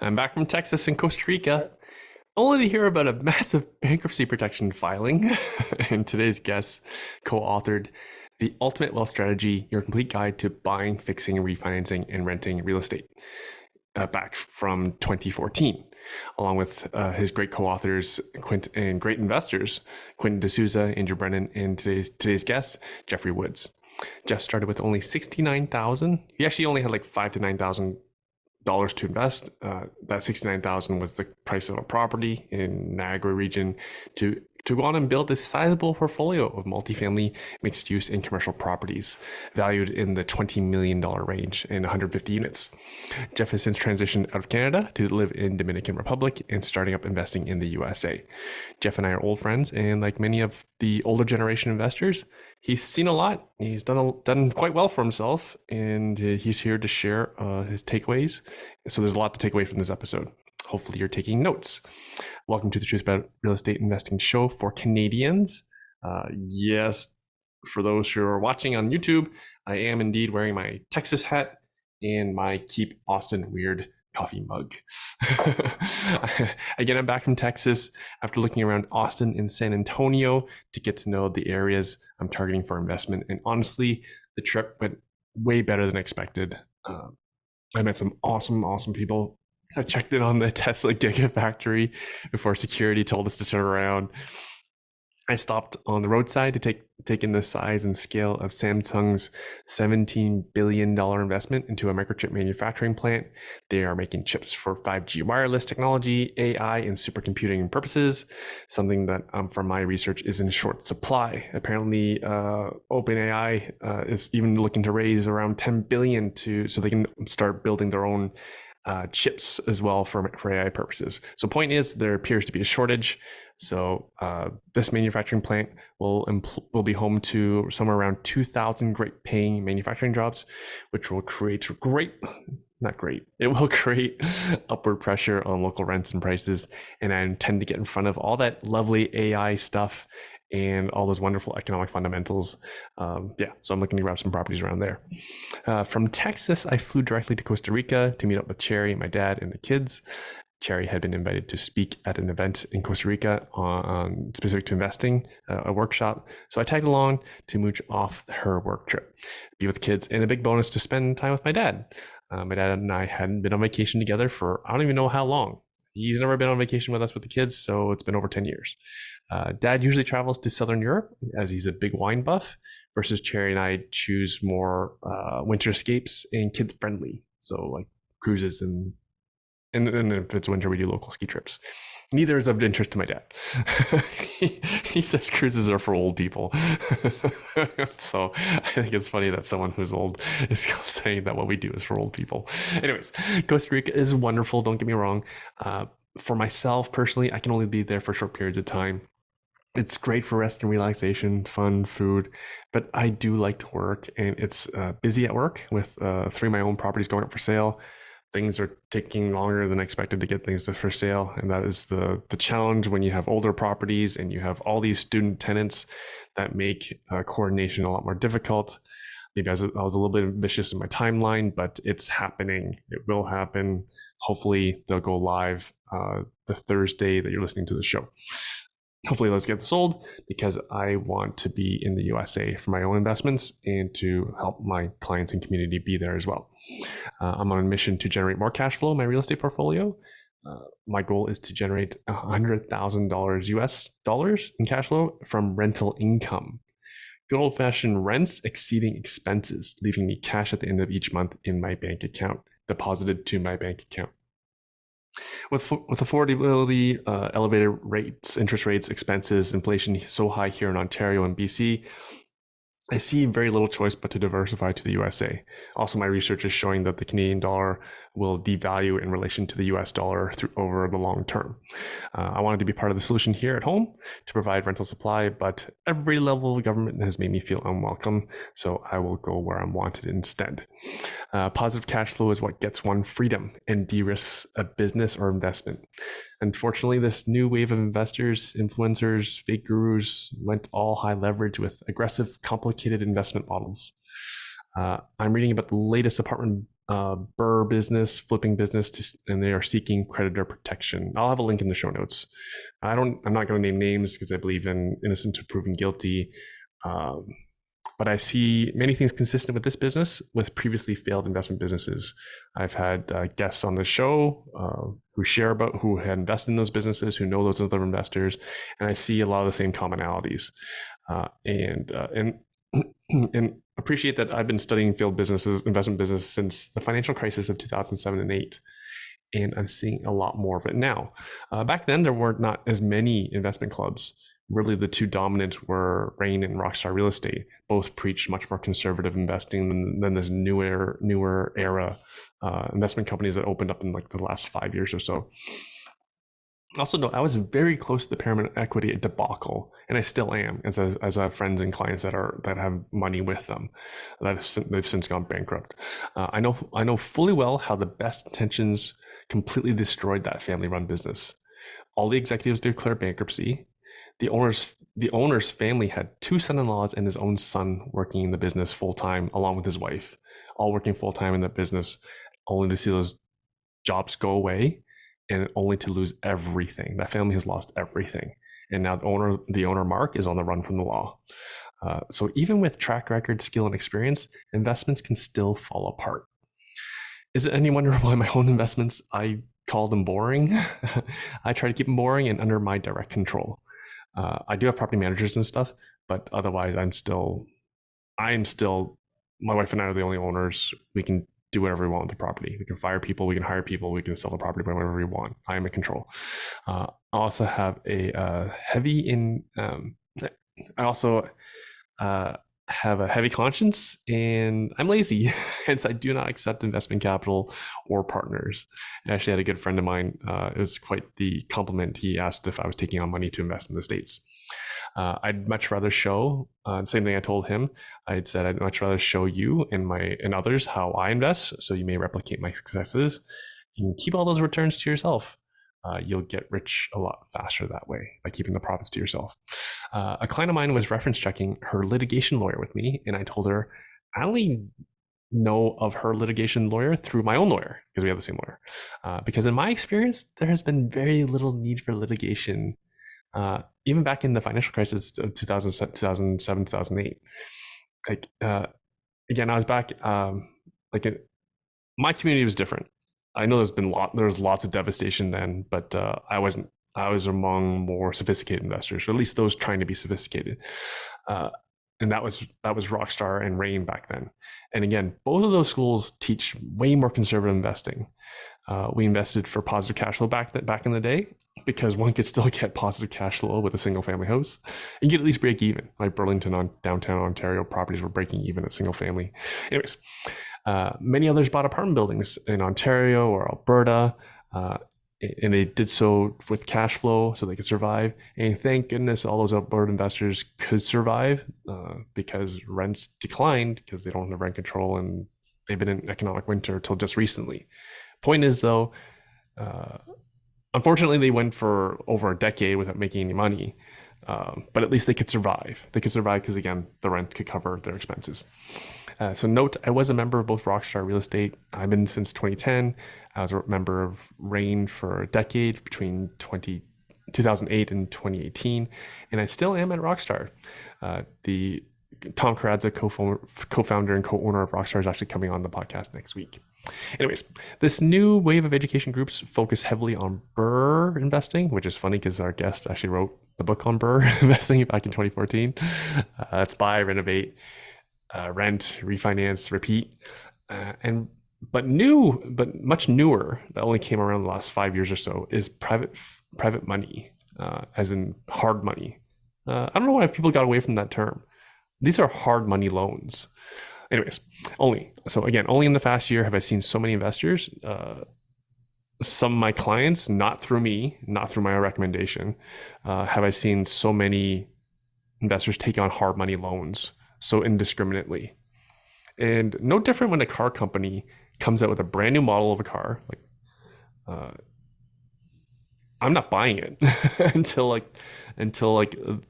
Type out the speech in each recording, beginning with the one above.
I'm back from Texas and Costa Rica, only to hear about a massive bankruptcy protection filing. And today's guest co-authored The Ultimate Wealth Strategy, Your Complete Guide to Buying, Fixing, Refinancing, and Renting Real Estate, back from 2014, along with his great co-authors and great investors, Quentin D'Souza, Andrew Brennan, and today's guest, Jeffrey Woods. Jeff started with only $69,000. He actually only had like $5,000 to $9,000 to invest. That $69,000 was the price of a property in Niagara region to go on and build this sizable portfolio of multifamily, mixed use, and commercial properties valued in the $20 million range in 150 units. Jeff has since transitioned out of Canada to live in Dominican Republic and starting up investing in the USA. Jeff and I are old friends, and like many of the older generation investors, he's seen a lot. He's done quite well for himself, and he's here to share his takeaways. So there's a lot to take away from this episode. Hopefully you're taking notes. Welcome to the Truth About Real Estate Investing show for Canadians. Yes, for those who are watching on YouTube, I am indeed wearing my Texas hat and my Keep Austin Weird coffee mug. Again, I'm back from Texas after looking around Austin and San Antonio to get to know the areas I'm targeting for investment. And honestly, the trip went way better than expected. I met some awesome people. I checked in on the Tesla Gigafactory before security told us to turn around. I stopped on the roadside to take in the size and scale of Samsung's $17 billion investment into a microchip manufacturing plant. They are making chips for 5G wireless technology, AI, and supercomputing purposes, something that from my research is in short supply. Apparently, OpenAI is even looking to raise around $10 billion so they can start building their own chips as well for AI purposes. So point is, there appears to be a shortage. So this manufacturing plant will be home to somewhere around 2,000 great paying manufacturing jobs, which will create it will create upward pressure on local rents and prices. And I intend to get in front of all that lovely AI stuff and all those wonderful economic fundamentals. So I'm looking to grab some properties around there. From Texas, I flew directly to Costa Rica to meet up with Cherry, my dad, and the kids. Cherry had been invited to speak at an event in Costa Rica on specific to investing, a workshop. So I tagged along to mooch off her work trip, be with the kids, and a big bonus to spend time with my dad. My dad and I hadn't been on vacation together for I don't even know how long. He's never been on vacation with us with the kids, so it's been over 10 years. Dad usually travels to Southern Europe as he's a big wine buff, versus Cherry and I choose more winter escapes and kid-friendly. So like cruises and if it's winter, we do local ski trips. Neither is of interest to my dad. He says cruises are for old people. So I think it's funny that someone who's old is saying that what we do is for old people. Anyways, Costa Rica is wonderful. Don't get me wrong. For myself personally, I can only be there for short periods of time. It's great for rest and relaxation, fun, food, but I do like to work, and it's busy at work with 3 of my own properties going up for sale. Things are taking longer than expected to get things for sale. And that is the challenge when you have older properties and you have all these student tenants that make coordination a lot more difficult. Maybe I was a little bit ambitious in my timeline, but it's happening. It will happen. Hopefully they'll go live the Thursday that you're listening to the show. Hopefully those get sold, because I want to be in the USA for my own investments and to help my clients and community be there as well. I'm on a mission to generate more cash flow in my real estate portfolio. My goal is to generate $100,000 US dollars in cash flow from rental income. Good old-fashioned rents exceeding expenses, leaving me cash at the end of each month in my bank account, deposited to my bank account. With affordability, elevated rates, interest rates, expenses, inflation so high here in Ontario and BC, I see very little choice but to diversify to the USA. Also, my research is showing that the Canadian dollar will devalue in relation to the US dollar over the long term. I wanted to be part of the solution here at home to provide rental supply, but every level of government has made me feel unwelcome, so I will go where I'm wanted instead. Positive cash flow is what gets one freedom and de-risks a business or investment. Unfortunately, this new wave of investors, influencers, fake gurus went all high leverage with aggressive, complicated investment models. I'm reading about the latest apartment BRRRR business, flipping business, and they are seeking creditor protection. I'll have a link in the show notes. I'm not going to name names because I believe in innocent until proven guilty. Um, but I see many things consistent with this business with previously failed investment businesses. I've had guests on the show who share about who had invested in those businesses, who know those other investors, and I see a lot of the same commonalities. And appreciate that I've been studying failed businesses, investment business since the financial crisis of 2007 and 8. And I'm seeing a lot more of it now. Back then, there were not as many investment clubs. Really, the two dominant were Rain and Rockstar Real Estate. Both preached much more conservative investing than this newer era investment companies that opened up in like the last 5 years or so. Also, no, I was very close to the pyramid equity debacle, and I still am, as I have friends and clients that have money with them. They've since gone bankrupt. I know fully well how the best intentions completely destroyed that family-run business. All the executives declared bankruptcy. The owner's family had two son-in-laws and his own son working in the business full-time, along with his wife, all working full-time in the business, only to see those jobs go away and only to lose everything. That family has lost everything. And now the owner Mark is on the run from the law. So even with track record, skill, and experience, investments can still fall apart. Is it any wonder why my own investments, I call them boring? I try to keep them boring and under my direct control. I do have property managers and stuff, but otherwise I am still, my wife and I are the only owners. We can do whatever we want with the property. We can fire people, we can hire people, we can sell the property whenever we want. I am in control. I also have a have a heavy conscience, and I'm lazy. Hence, I do not accept investment capital or partners. I actually had a good friend of mine. It was quite the compliment. He asked if I was taking on money to invest in the States. I'd much rather show, same thing I told him. I'd said I'd much rather show you and others how I invest, so you may replicate my successes and keep all those returns to yourself. You'll get rich a lot faster that way by keeping the profits to yourself. A client of mine was reference checking her litigation lawyer with me, and I told her I only know of her litigation lawyer through my own lawyer because we have the same lawyer. Because in my experience, there has been very little need for litigation, even back in the financial crisis of 2007, 2008. Like again, I was back. My community was different. I know there was lots of devastation then, but I wasn't. I was among more sophisticated investors, or at least those trying to be sophisticated. And that was Rockstar and Rain back then. And again, both of those schools teach way more conservative investing. We invested for positive cash flow back in the day because one could still get positive cash flow with a single family house. You could at least break even. Like Burlington downtown Ontario properties were breaking even at single family. Anyways, many others bought apartment buildings in Ontario or Alberta, and they did so with cash flow so they could survive. And thank goodness all those Alberta investors could survive because rents declined because they don't have rent control and they've been in economic winter until just recently. Point is though, unfortunately they went for over a decade without making any money, but at least they could survive. They could survive because again, the rent could cover their expenses. So note, I was a member of both Rockstar Real Estate. I've been since 2010. I was a member of Rain for a decade between 2008 and 2018. And I still am at Rockstar. The Tom Karadza, co-founder and co-owner of Rockstar, is actually coming on the podcast next week. Anyways, this new wave of education groups focus heavily on BRRRR investing, which is funny because our guest actually wrote the book on BRRRR investing back in 2014. It's buy, renovate, rent, refinance, repeat, but much newer, that only came around the last 5 years or so, is private money, as in hard money. I don't know why people got away from that term. These are hard money loans. Anyways, only in the past year have I seen so many investors, some of my clients, not through me, not through my recommendation, have I seen so many investors take on hard money loans so indiscriminately. And no different when a car company comes out with a brand new model of a car. Like, I'm not buying it until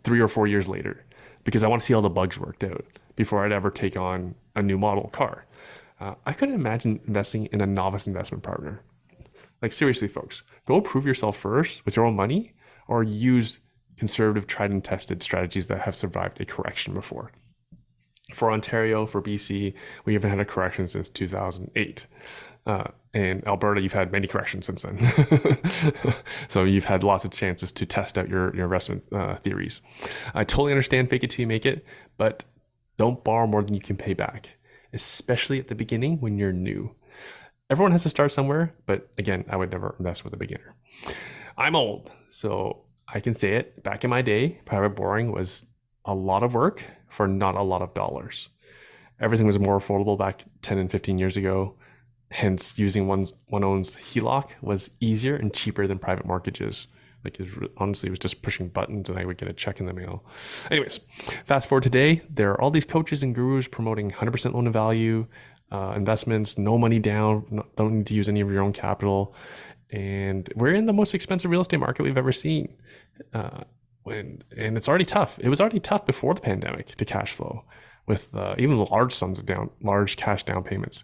3 or 4 years later, because I want to see all the bugs worked out before I'd ever take on a new model car. I couldn't imagine investing in a novice investment partner. Like, seriously, folks, go prove yourself first with your own money, or use conservative, tried and tested strategies that have survived a correction before. For Ontario, for BC, we haven't had a correction since 2008. In Alberta, you've had many corrections since then. So you've had lots of chances to test out your investment theories. I totally understand fake it till you make it, but don't borrow more than you can pay back, especially at the beginning when you're new. Everyone has to start somewhere, but again, I would never invest with a beginner. I'm old, so I can say it. Back in my day, private borrowing was a lot of work for not a lot of dollars. Everything was more affordable back 10 and 15 years ago. Hence, using one own's HELOC was easier and cheaper than private mortgages. Like, honestly, it was just pushing buttons and I would get a check in the mail. Anyways, fast forward today, there are all these coaches and gurus promoting 100% loan to value investments, no money down, don't need to use any of your own capital. And we're in the most expensive real estate market we've ever seen. And it's already tough. It was already tough before the pandemic to cash flow with even large cash down payments.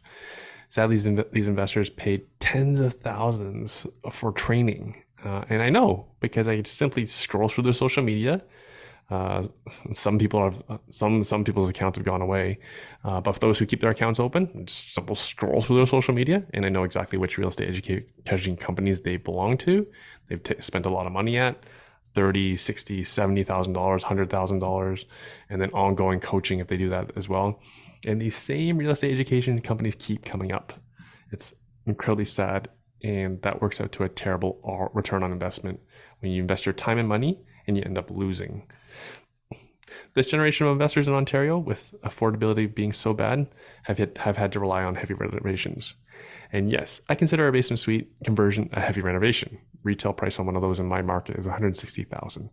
Sadly, these investors paid tens of thousands for training. And I know, because I simply scroll through their social media. Some people's accounts have gone away, but for those who keep their accounts open, just simple scroll through their social media, and I know exactly which real estate education companies they belong to. They've spent a lot of money at $30,000, $60,000, $70,000, $100,000, and then ongoing coaching if they do that as well. And these same real estate education companies keep coming up. It's incredibly sad, and that works out to a terrible return on investment when you invest your time and money and you end up losing. This generation of investors in Ontario, with affordability being so bad, have had to rely on heavy renovations. And yes, I consider a basement suite conversion a heavy renovation. Retail price on one of those in my market is $160,000.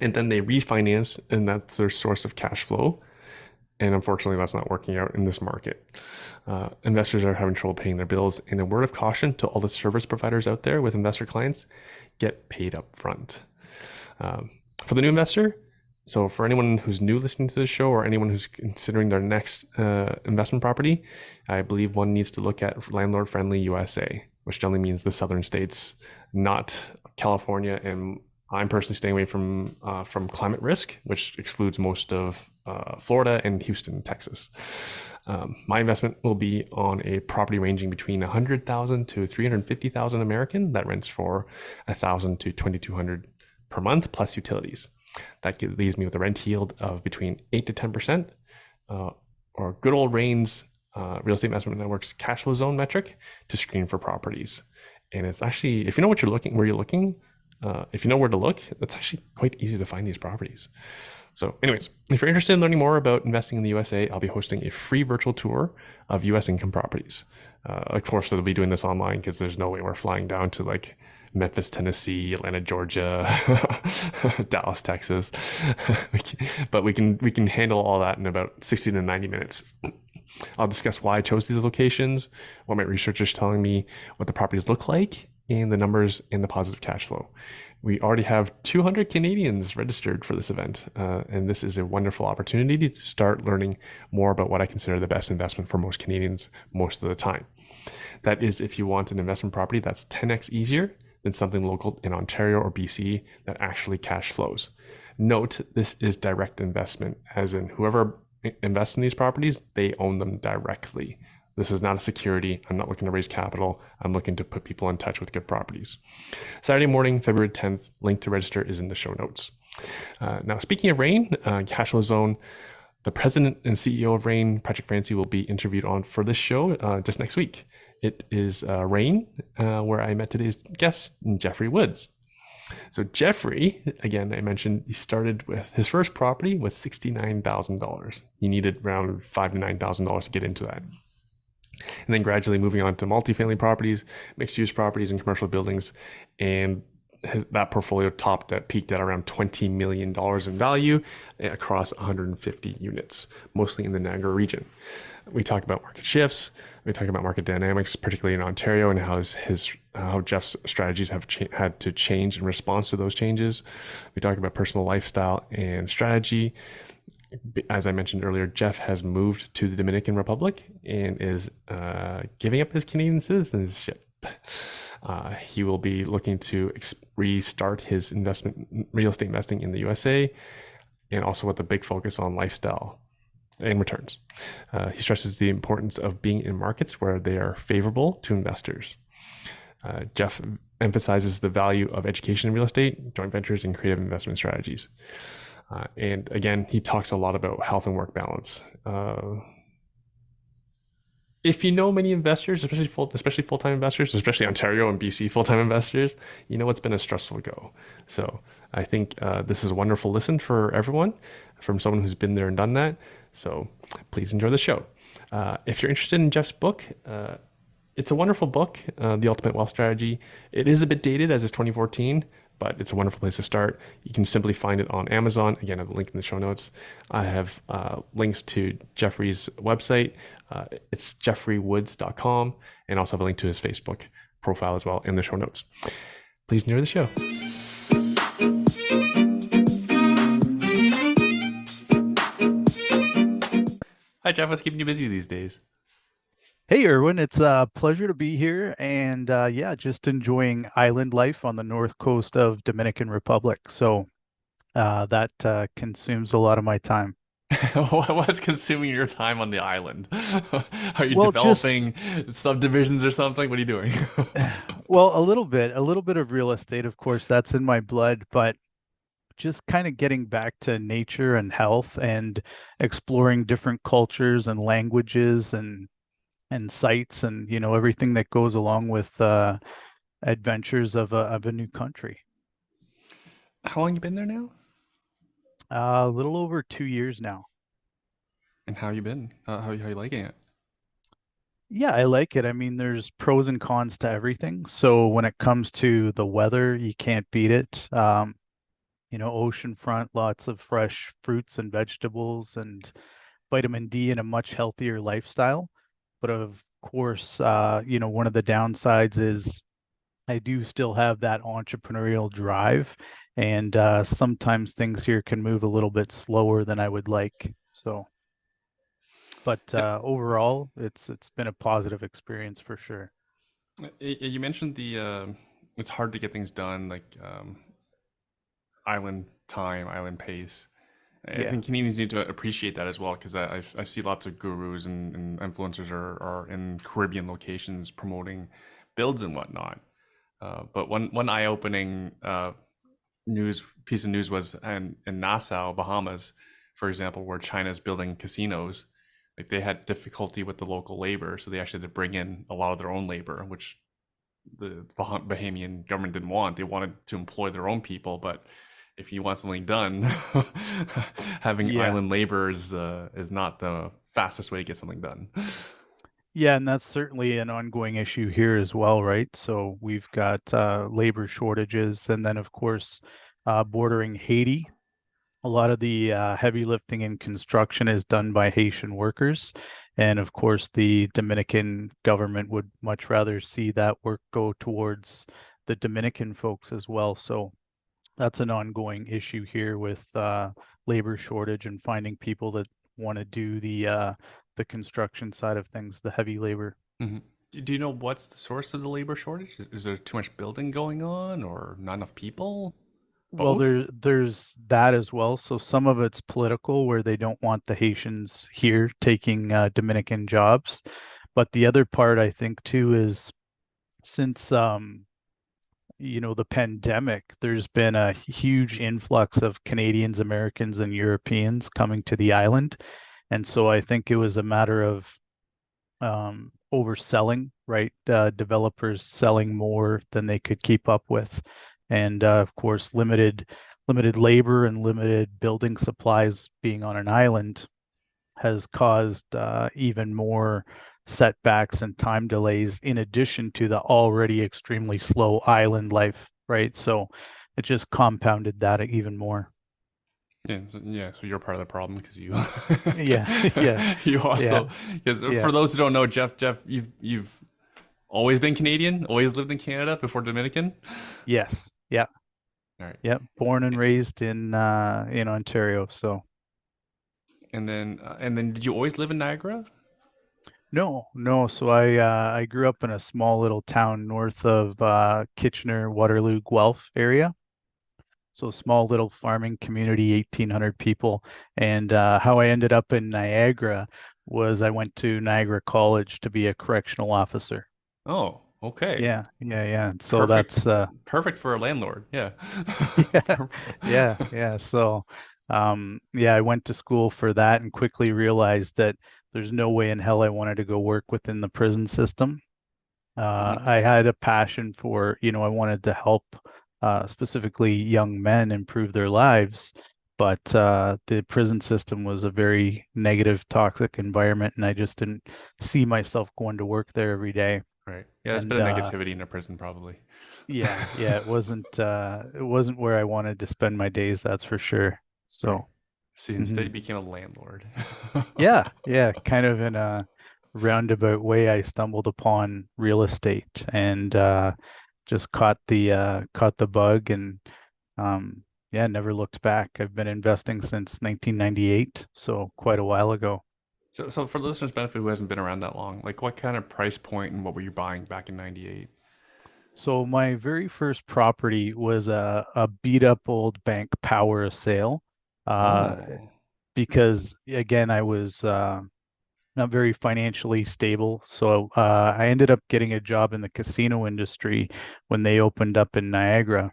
And then they refinance, and that's their source of cash flow. And unfortunately, that's not working out in this market. Investors are having trouble paying their bills. And a word of caution to all the service providers out there with investor clients: get paid up front. For the new investor, so for anyone who's new listening to this show, or anyone who's considering their next investment property, I believe one needs to look at landlord-friendly USA, which generally means the southern states, not California. And I'm personally staying away from climate risk, which excludes most of Florida and Houston, Texas. My investment will be on a property ranging between 100,000 to 350,000 American that rents for 1,000 to 2,200 per month plus utilities. That leaves me with a rent yield of between 8 to 10%, or good old Rain's Real Estate Investment Network's cash flow zone metric to screen for properties. And it's actually, if you know where you're looking, if you know where to look, it's actually quite easy to find these properties. So anyways, if you're interested in learning more about investing in the USA, I'll be hosting a free virtual tour of US income properties. Of course, they'll be doing this online because there's no way we're flying down to like Memphis, Tennessee, Atlanta, Georgia, Dallas, Texas. But we can handle all that in about 60 to 90 minutes. I'll discuss why I chose these locations, what my research is telling me, what the properties look like, and the numbers and the positive cash flow. We already have 200 Canadians registered for this event, and this is a wonderful opportunity to start learning more about what I consider the best investment for most Canadians most of the time. That is, if you want an investment property that's 10x easier than something local in Ontario or BC that actually cash flows. Note, this is direct investment, as in whoever invests in these properties, they own them directly. This is not a security. I'm not looking to raise capital. I'm looking to put people in touch with good properties. Saturday morning, February 10th, link to register is in the show notes. Now, speaking of Rain, Cash Flow Zone, the president and CEO of Rain, Patrick Francie, will be interviewed on for this show just next week. It is Rain, where I met today's guest, Jeffrey Woods. So Jeffrey, again, I mentioned he started with his first property was $69,000. He needed around $5,000 to $9,000 to get into that. And then gradually moving on to multifamily properties, mixed use properties, and commercial buildings. And that portfolio peaked at around $20 million in value across 150 units, mostly in the Niagara region. We talk about market shifts. We talk about market dynamics, particularly in Ontario, and how Jeff's strategies have had to change in response to those changes. We talk about personal lifestyle and strategy. as I mentioned earlier, Jeff has moved to the Dominican Republic and is giving up his Canadian citizenship. He will be looking to restart his real estate investing in the USA, and also with a big focus on lifestyle and returns. He stresses the importance of being in markets where they are favorable to investors. Jeff emphasizes the value of education in real estate, joint ventures, and creative investment strategies. And again, he talks a lot about health and work balance. If you know many investors, especially full-time investors, especially Ontario and BC full-time investors, you know it's been a stressful go. So I think this is a wonderful listen for everyone from someone who's been there and done that. So please enjoy the show. If you're interested in Jeff's book, it's a wonderful book, The Ultimate Wealth Strategy. It is a bit dated as it's 2014, but it's a wonderful place to start. You can simply find it on Amazon. Again, I have a link in the show notes. I have links to Jeffrey's website. It's jeffreywoods.com, and also have a link to his Facebook profile as well in the show notes. Please enjoy the show. Hi, Jeff. What's keeping you busy these days? Hey, Erwin, it's a pleasure to be here and yeah, just enjoying island life on the north coast of Dominican Republic. So that consumes a lot of my time. What's consuming your time on the island? Are you Well, just developing subdivisions or something? What are you doing? well, a little bit of real estate, of course, that's in my blood, but just kind of getting back to nature and health and exploring different cultures and languages and sites and everything that goes along with adventures of a new country. How long you been there now? A little over 2 years now. And how you been? How you liking it? Yeah, I like it. I mean, there's pros and cons to everything. So when it comes to the weather, you can't beat it. Oceanfront, lots of fresh fruits and vegetables and vitamin D and a much healthier lifestyle. But of course, one of the downsides is I do still have that entrepreneurial drive, and sometimes things here can move a little bit slower than I would like. So, but Uh, overall, it's been a positive experience for sure. You mentioned the it's hard to get things done, like island time, island pace. I Yeah. think Canadians need to appreciate that as well, because I see lots of gurus and influencers are in Caribbean locations promoting builds and whatnot. But one eye opening news piece of news was in Nassau, Bahamas, for example, where China's building casinos. Like they had difficulty with the local labor, so they actually had to bring in a lot of their own labor, which the Bahamian government didn't want. They wanted to employ their own people, but if you want something done, having Yeah. island labor is not the fastest way to get something done. Yeah, and that's certainly an ongoing issue here as well, right? So we've got labor shortages, and then of course, bordering Haiti. A lot of the heavy lifting in construction is done by Haitian workers. And of course, the Dominican government would much rather see that work go towards the Dominican folks as well. So that's an ongoing issue here with labor shortage and finding people that want to do the construction side of things, the heavy labor. Mhm. Do you know what's the source of the labor shortage? Is there too much building going on, or not enough people? Well, Both? there's that as well. So some of it's political, where they don't want the Haitians here taking Dominican jobs. But the other part, I think, too, is since the pandemic, there's been a huge influx of Canadians, Americans, and Europeans coming to the island. And so I think it was a matter of overselling, right? Developers selling more than they could keep up with, and of course, limited labor and limited building supplies being on an island has caused even more setbacks and time delays in addition to the already extremely slow island life, right? So it just compounded that even more. Yeah, so you're part of the problem because you Yeah, yeah, you yeah, also, because yeah. for those who don't know, Jeff, you've always been Canadian, always lived in Canada before Dominican. Yes, yeah, All right. yeah. Born and raised in Ontario, so. And then did you always live in Niagara? No, no. So I grew up in a small little town north of Kitchener, Waterloo, Guelph area. So small little farming community, 1,800 people. And how I ended up in Niagara was I went to Niagara College to be a correctional officer. Oh, okay. Yeah, yeah, yeah. So Perfect. that's Perfect for a landlord. Yeah. yeah, yeah, yeah. So yeah, I went to school for that and quickly realized that there's no way in hell I wanted to go work within the prison system. Mhm. I had a passion for, I wanted to help specifically young men improve their lives, but the prison system was a very negative, toxic environment, and I just didn't see myself going to work there every day. Right. Yeah, there's a bit And of negativity in a prison, probably. yeah, yeah, it wasn't where I wanted to spend my days, that's for sure. Right. So, So instead, mhm. you became a landlord. Yeah, yeah, kind of in a roundabout way, I stumbled upon real estate and just caught the bug and yeah, never looked back. I've been investing since 1998, so quite a while ago. So for the listeners' benefit who hasn't been around that long, like what kind of price point and what were you buying back in '98? So my very first property was a beat up old bank power sale. Uh, Oh. because again, I was not very financially stable. So I ended up getting a job in the casino industry when they opened up in Niagara.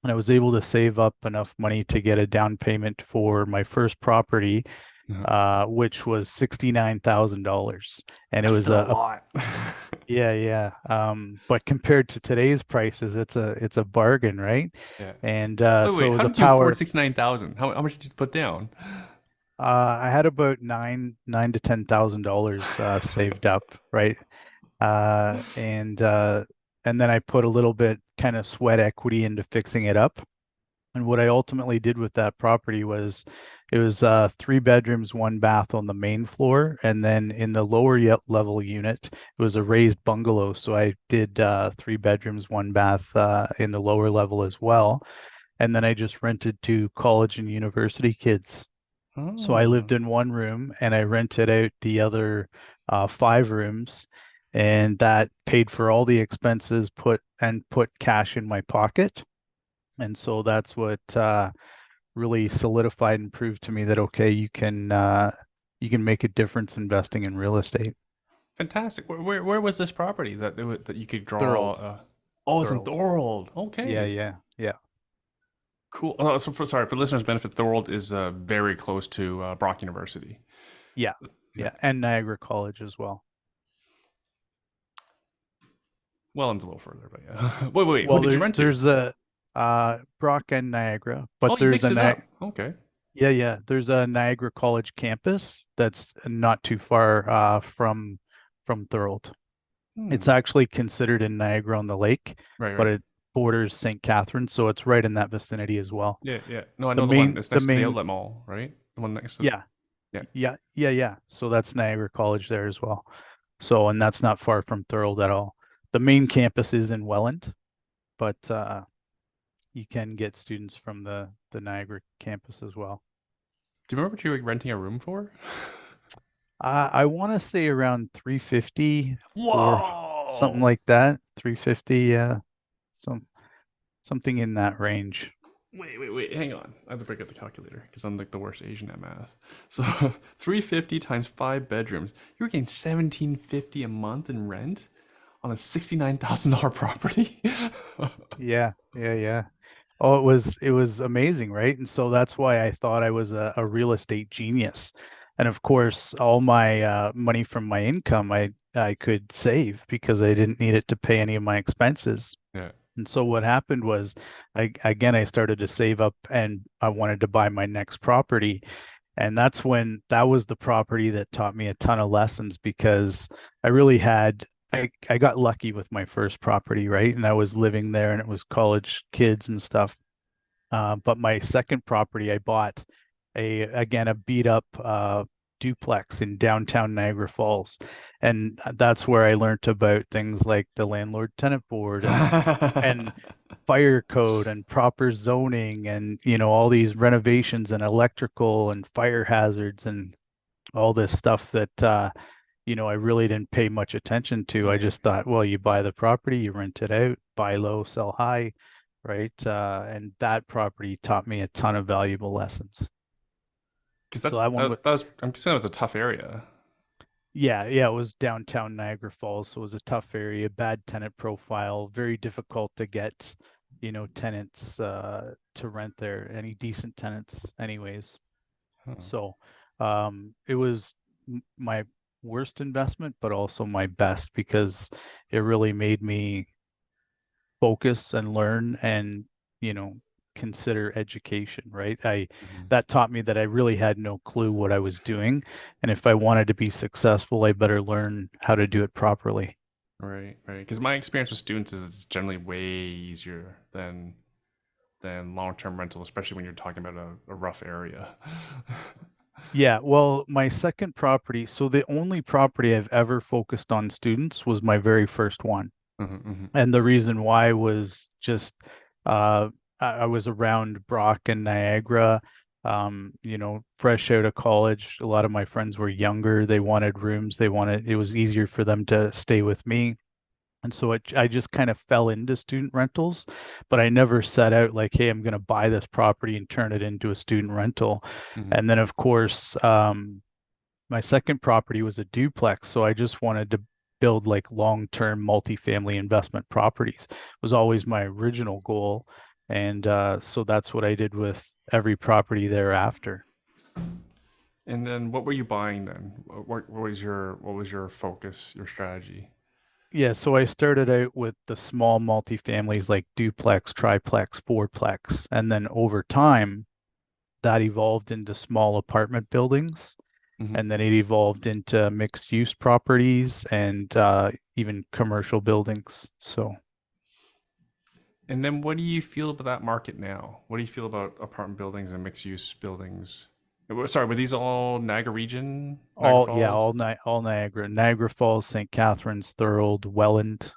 And I was able to save up enough money to get a down payment for my first property, Uh-huh. which was $69,000. And it That's was still a lot. yeah, yeah. But compared to today's prices, it's a bargain, right? Yeah. And Wait, so wait. it was How a did you afford power. 69,000? How much did you put down? I had about nine to $10,000 saved up, right? And then I put a little bit kind of sweat equity into fixing it up. And what I ultimately did with that property was it was 3 bedrooms, 1 bath on the main floor, and then in the lower level unit, it was a raised bungalow. So I did 3 bedrooms, 1 bath in the lower level as well. And then I just rented to college and university kids. So I lived Oh, in one room and I rented out the other 5 rooms, and that paid for all the expenses, put cash in my pocket. And so that's what really solidified and proved to me that okay, you can make a difference investing in real estate. fantastic. Where was this property that you could draw? Thorold, Oh, it's in Thorold. Thorold. Yeah, Okay. yeah, yeah, Cool. Sorry, for listeners' benefit, Thorold is very close to Brock University. yeah, Yeah. yeah, and Niagara College as well. Welland's a little further, but yeah. Wait. Who Well, did you rent to? there's a Brock and Niagara, but Oh, you mixed it up. Okay. Yeah, yeah. There's a Niagara College campus that's not too far from Thorold. It's Hmm. actually considered in Niagara on the Lake, Right, but right. it borders St. Catharines, so it's right in that vicinity as well. Yeah, yeah. No, I The know the one main, that's the next to the main, outlet mall, right? The one next to. yeah, Yeah. yeah, yeah, yeah. So that's Niagara College there as well. So, and that's not far from Thorold at all. The main campus is in Welland, but you can get students from the Niagara campus as well. Do you remember what you were renting a room for? I want to say around 350 or something Whoa! like that. 350, some something in that range. Wait. Hang on. I have to break out the calculator because I'm like the worst Asian at math. So 350 times 5 bedrooms. You were getting 1750 a month in rent on a $69,000 property. Yeah, yeah, yeah. Oh, it was amazing, right? And so that's why I thought I was a real estate genius. And of course, all my money from my income I could save because I didn't need it to pay any of my expenses. Yeah. And so what happened was I started to save up and I wanted to buy my next property. And that's when that was the property that taught me a ton of lessons because I really had I got lucky with my first property, right? And I was living there and it was college kids and stuff. But my second property I bought a beat up duplex in downtown Niagara Falls. And that's where I learned about things like the landlord tenant board and fire code and proper zoning and, all these renovations and electrical and fire hazards and all this stuff that, I really didn't pay much attention to. I Right. just thought, well, you buy the property, you rent it out, buy low, sell high, right? And that property taught me a ton of valuable lessons. Because So that one was, that was, I'm guessing it was a tough area. yeah, yeah, it was downtown Niagara Falls, so it was a tough area, bad tenant profile, very difficult to get, tenants to rent there, any decent tenants anyways. Huh. So it was my worst investment, but also my best because it really made me focus and learn and, you know, consider education, right? Mhm. That taught me that I really had no clue what I was doing. And if I wanted to be successful, I better learn how to do it properly. Right, right. Because my experience with students is it's generally way easier than long term rental, especially when you're talking about a rough area. Yeah, well, my second property, so the only property I've ever focused on students was my very first one. Mhm, mhm. And the reason why was just I was around Brock and Niagara, fresh out of college. A lot of my friends were younger. They wanted rooms. It was easier for them to stay with me. And so I just kind of fell into student rentals, but I never set out like, hey, I'm going to buy this property and turn it into a student rental. Mhm. And then, of course, my second property was a duplex, so I just wanted to build like long-term multifamily investment properties. It was always my original goal, and so that's what I did with every property thereafter. And then what were you buying then? What was your focus, your strategy? Yeah, so I started out with the small multifamilies like duplex, triplex, fourplex, and then over time that evolved into small apartment buildings, Hmm. and then it evolved into mixed use properties and even commercial buildings. So And then what do you feel about that market now? What do you feel about apartment buildings and mixed use buildings? Sorry, were these all Niagara region, Niagara Falls? all Niagara, Niagara Falls, St. Catharines, Thorold, Welland,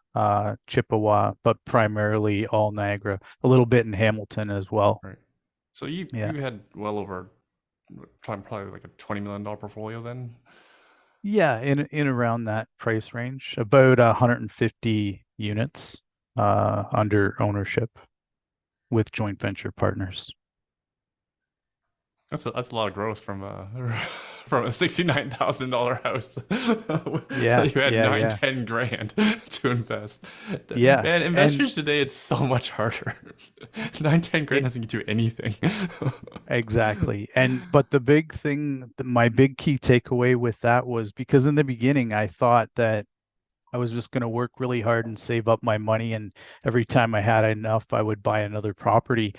Chippewa, but primarily all Niagara. A little bit in Hamilton as well. Right. So you Yeah. you had well over probably like a $20 million portfolio then. Yeah, in around that price range, about 150 units under ownership with joint venture partners. That's a lot of growth from a from a $69,000 house. So Yeah, you had yeah, nine, yeah. 10 grand to invest. Yeah, Man, and investors today it's so much harder. 9, 10 grand it doesn't get you anything. exactly. And but the big thing, my big key takeaway with that was because in the beginning I thought that I was just going to work really hard and save up my money. And every time I had enough, I would buy another property.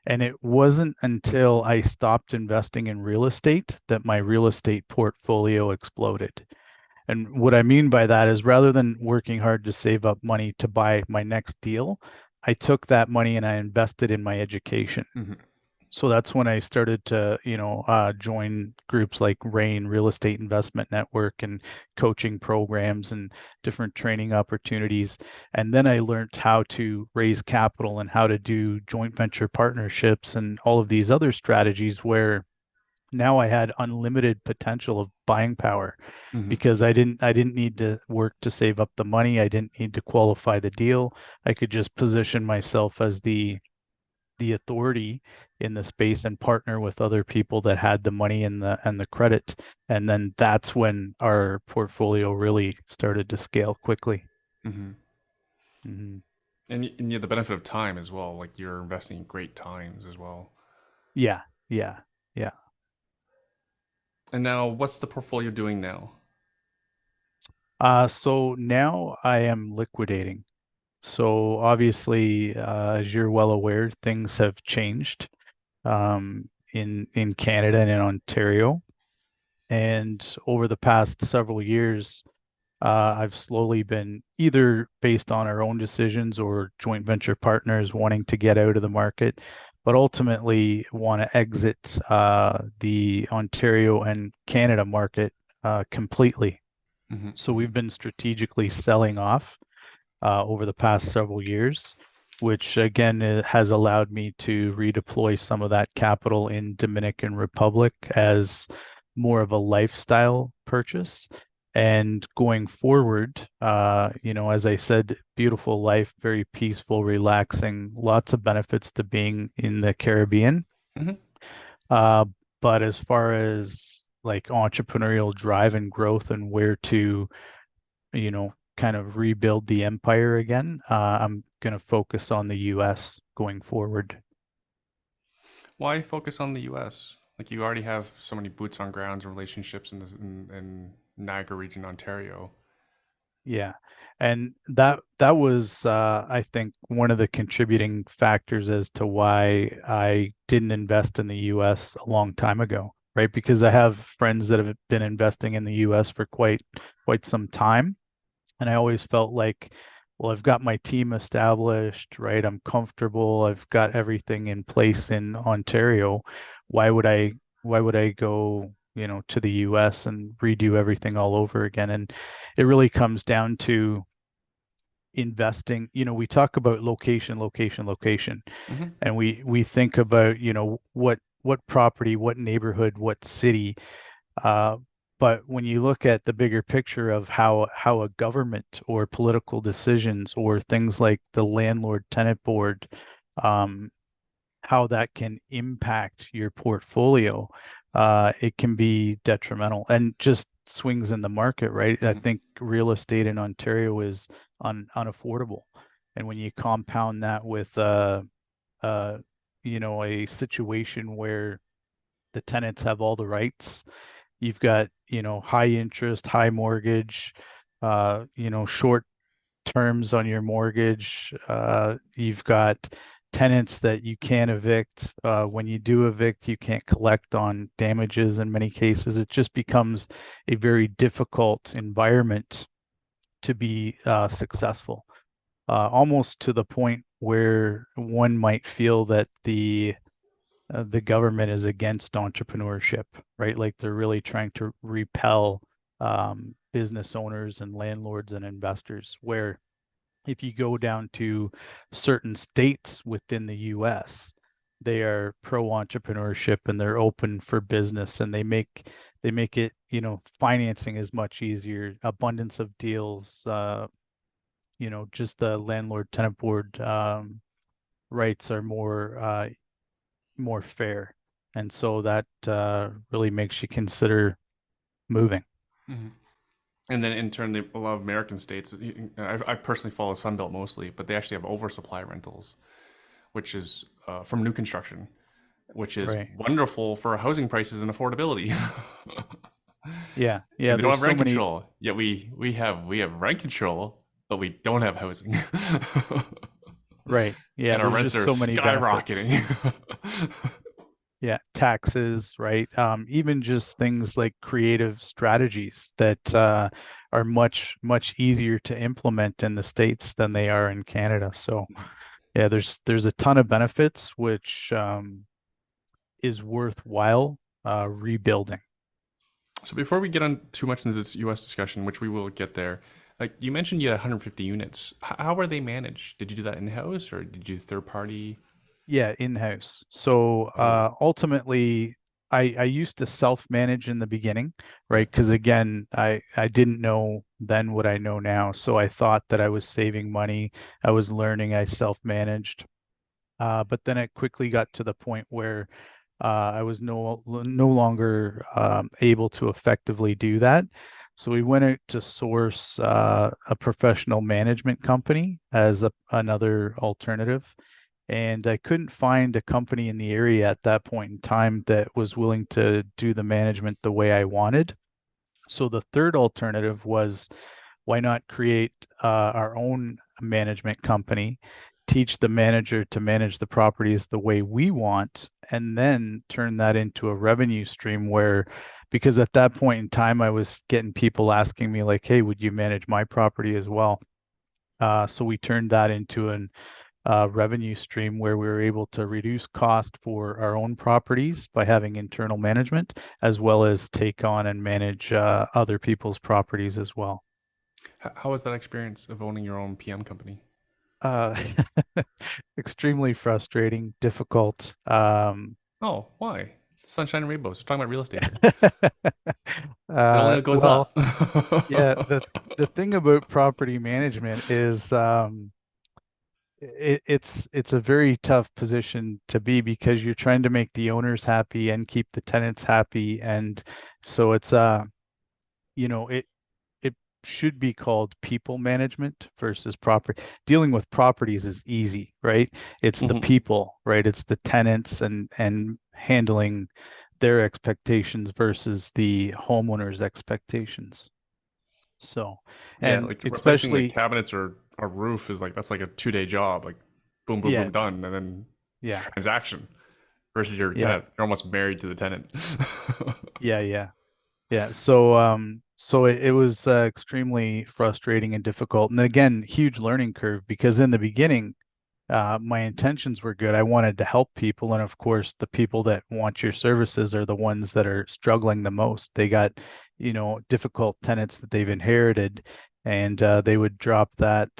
And it wasn't until I stopped investing in real estate that my real estate portfolio exploded. And what I mean by that is rather than working hard to save up money to buy my next deal, I took that money and I invested in my education. Mhm, So that's when I started to, join groups like RAIN, Real Estate Investment Network, and coaching programs and different training opportunities. And then I learned how to raise capital and how to do joint venture partnerships and all of these other strategies where now I had unlimited potential of buying power mhm, because I didn't need to work to save up the money. I didn't need to qualify the deal. I could just position myself as the authority in the space and partner with other people that had the money and the credit. And then that's when our portfolio really started to scale quickly. mhm. Mhm. And you have the benefit of time as well. Like you're investing in great times as well. Yeah, yeah, yeah. And now, what's the portfolio doing now? So now I am liquidating. So obviously, as you're well aware, things have changed in Canada and in Ontario. And over the past several years, I've slowly been either based on our own decisions or joint venture partners wanting to get out of the market, but ultimately want to exit the Ontario and Canada market completely. Hmm, So hmm. we've been strategically selling off over the past several years, which again has allowed me to redeploy some of that capital in Dominican Republic as more of a lifestyle purchase. And going forward, as I said, beautiful life, very peaceful, relaxing, lots of benefits to being in the Caribbean. Hmm. Uh, but as far as like entrepreneurial drive and growth and where to, kind of rebuild the empire again, I'm going to focus on the US going forward. Why focus on the U.S.? Like you already have so many boots on grounds and relationships in Niagara region, Ontario. Yeah. And that was I think one of the contributing factors as to why I didn't invest in the US a long time ago, right? Because I have friends that have been investing in the US for quite some time. And I always felt like, well, I've got my team established, right? I'm comfortable. I've got everything in place in Ontario. Why would I go, to the US and redo everything all over again? And it really comes down to investing. We talk about location, location, location, Hmm. and we think about, what property, what neighborhood, what city, uh, but when you look at the bigger picture of how a government or political decisions or things like the landlord tenant board, um, how that can impact your portfolio, it can be detrimental and just swings in the market, right? I Hmm. think real estate in Ontario is unaffordable, and when you compound that with uh, a situation where the tenants have all the rights. You've got, high interest, high mortgage, short terms on your mortgage. You've got tenants that you can't evict. When you do evict, you can't collect on damages in many cases. It just becomes a very difficult environment to be successful, almost to the point where one might feel that the government is against entrepreneurship, right? Like they're really trying to repel business owners and landlords and investors. Where if you go down to certain states within the US, they are pro entrepreneurship and they're open for business and they make it, financing is much easier, abundance of deals, just the landlord tenant board rights are more fair. And so that really makes you consider moving. Hmm. And then in turn, a lot of American states, I personally follow Sunbelt mostly, but they actually have oversupply rentals, which is from new construction, which is Right. wonderful for housing prices and affordability. Yeah. Yeah. And they don't There's have so rent many. control. Yet we have rent control, but we don't have housing. Right. Yeah. And our There's rents just are so many benefits. skyrocketing. Yeah. Taxes, right? Even just things like creative strategies that are much, much easier to implement in the States than they are in Canada. So yeah, there's a ton of benefits, which is worthwhile rebuilding. So before we get on too much into this U.S. discussion, which we will get there, like you mentioned, you had 150 units. How were they managed? Did you do that in house or did you third party? Yeah, in-house. So Oh, ultimately, I used to self-manage in the beginning, yeah. right? Because again, I didn't know then what I know now. So I thought that I was saving money. I was learning. I self-managed. But then it quickly got to the point where I was no longer able to effectively do that. So we went out to source a professional management company as another alternative. And I couldn't find a company in the area at that point in time that was willing to do the management the way I wanted. So the third alternative was, why not create our own management company, teach the manager to manage the properties the way we want, and then turn that into a revenue stream where, because at that point in time, I was getting people asking me, like, hey, would you manage my property as well? So we turned that into an revenue stream where we were able to reduce cost for our own properties by having internal management, as well as take on and manage other people's properties as well. How was that experience of owning your own PM company? Uh, extremely frustrating, difficult. Oh, why? Sunshine and rainbows. We're talking about real estate here. It only goes Well, up. yeah, the thing about property management is it's a very tough position to be because you're trying to make the owners happy and keep the tenants happy, and so it's you know it should be called people management versus property. Dealing with properties is easy, right? It's the Mhm. people, right? It's the tenants and handling their expectations versus the homeowner's expectations. So, Yeah, and like replacing the especially, cabinets or a roof is like that's like a 2 day job. Like boom, boom, yeah, boom, done, and then it's a yeah, transaction. Versus you're yeah, you're almost married to the tenant. yeah, yeah. Yeah, so it was extremely frustrating and difficult. And again, huge learning curve because in the beginning, my intentions were good. I wanted to help people, and of course, the people that want your services are the ones that are struggling the most. They got, difficult tenants that they've inherited, and they would drop that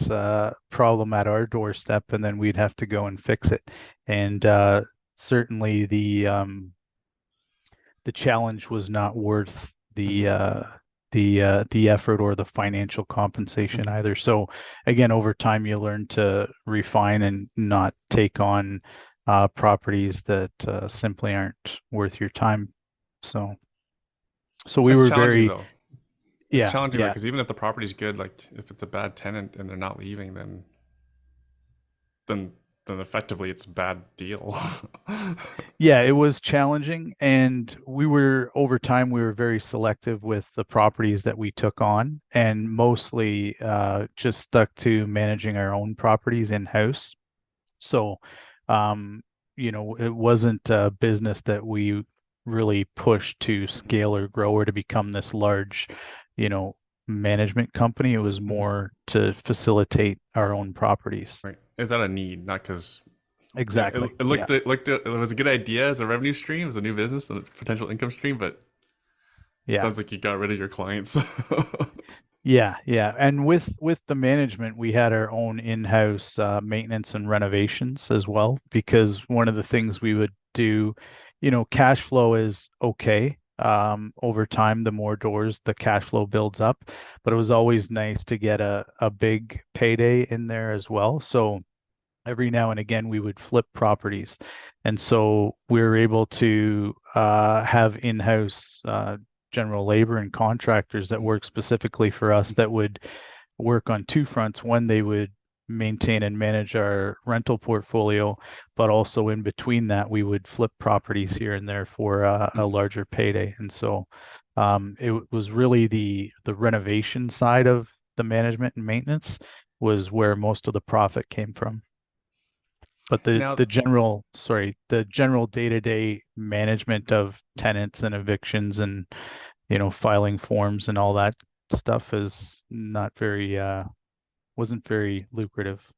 problem at our doorstep, and then we'd have to go and fix it. And certainly the challenge was not worth Mhm. the effort or the financial compensation Mhm. either. So again, over time, you learn to refine and not take on properties that simply aren't worth your time. So so we That's were challenging very though. It's yeah challenging though yeah because even if the property's good, like if it's a bad tenant and they're not leaving, then then effectively it's a bad deal. yeah, it was challenging, and we were over time we were very selective with the properties that we took on, and mostly just stuck to managing our own properties in house. So, um, it wasn't a business that we really pushed to scale or grow or to become this large, you know, management company. It was Mhm. more to facilitate our own properties. Right? Is that a need? Not because Exactly. Yeah. it was a good idea as a revenue stream, as a new business, a potential income stream, but it Yeah. sounds like you got rid of your clients. Yeah, yeah. And with the management, we had our own in-house maintenance and renovations as well, because one of the things we would do, cash flow is okay. Over time, the more doors, the cash flow builds up, but it was always nice to get a big payday in there as well. So every now and again we would flip properties, and so we were able to have in-house general labor and contractors that work specifically for us that would work on two fronts. One, they would maintain and manage our rental portfolio, but also in between that we would flip properties here and there for a Mhm. larger payday. And so it was really the renovation side of the management and maintenance was where most of the profit came from. But Now, the general day-to-day management of tenants and evictions and, filing forms and all that stuff is not very wasn't very lucrative.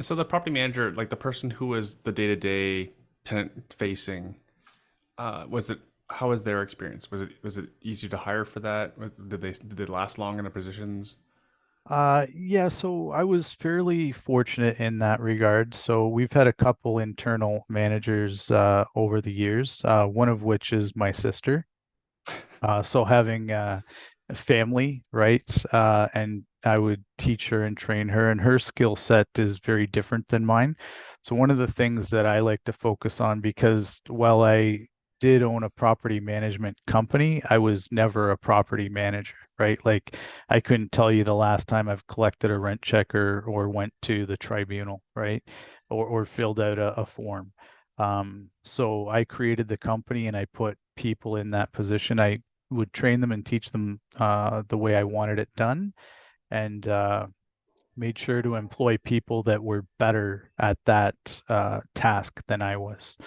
so the property manager, like the person who was the day to day tenant facing, was it? How was their experience? Was it easy to hire for that? Did they last long in the positions? Yeah, so I was fairly fortunate in that regard. So we've had a couple internal managers over the years, one of which is my sister. So having a family, right? And I would teach her and train her, and her skill set is very different than mine. So one of the things that I like to focus on, because while I did own a property management company, I was never a property manager, right? Like I couldn't tell you the last time I've collected a rent check or went to the tribunal, right? Or filled out a form. So I created the company and I put people in that position. I would train them and teach them the way I wanted it done, and made sure to employ people that were better at that task than I was.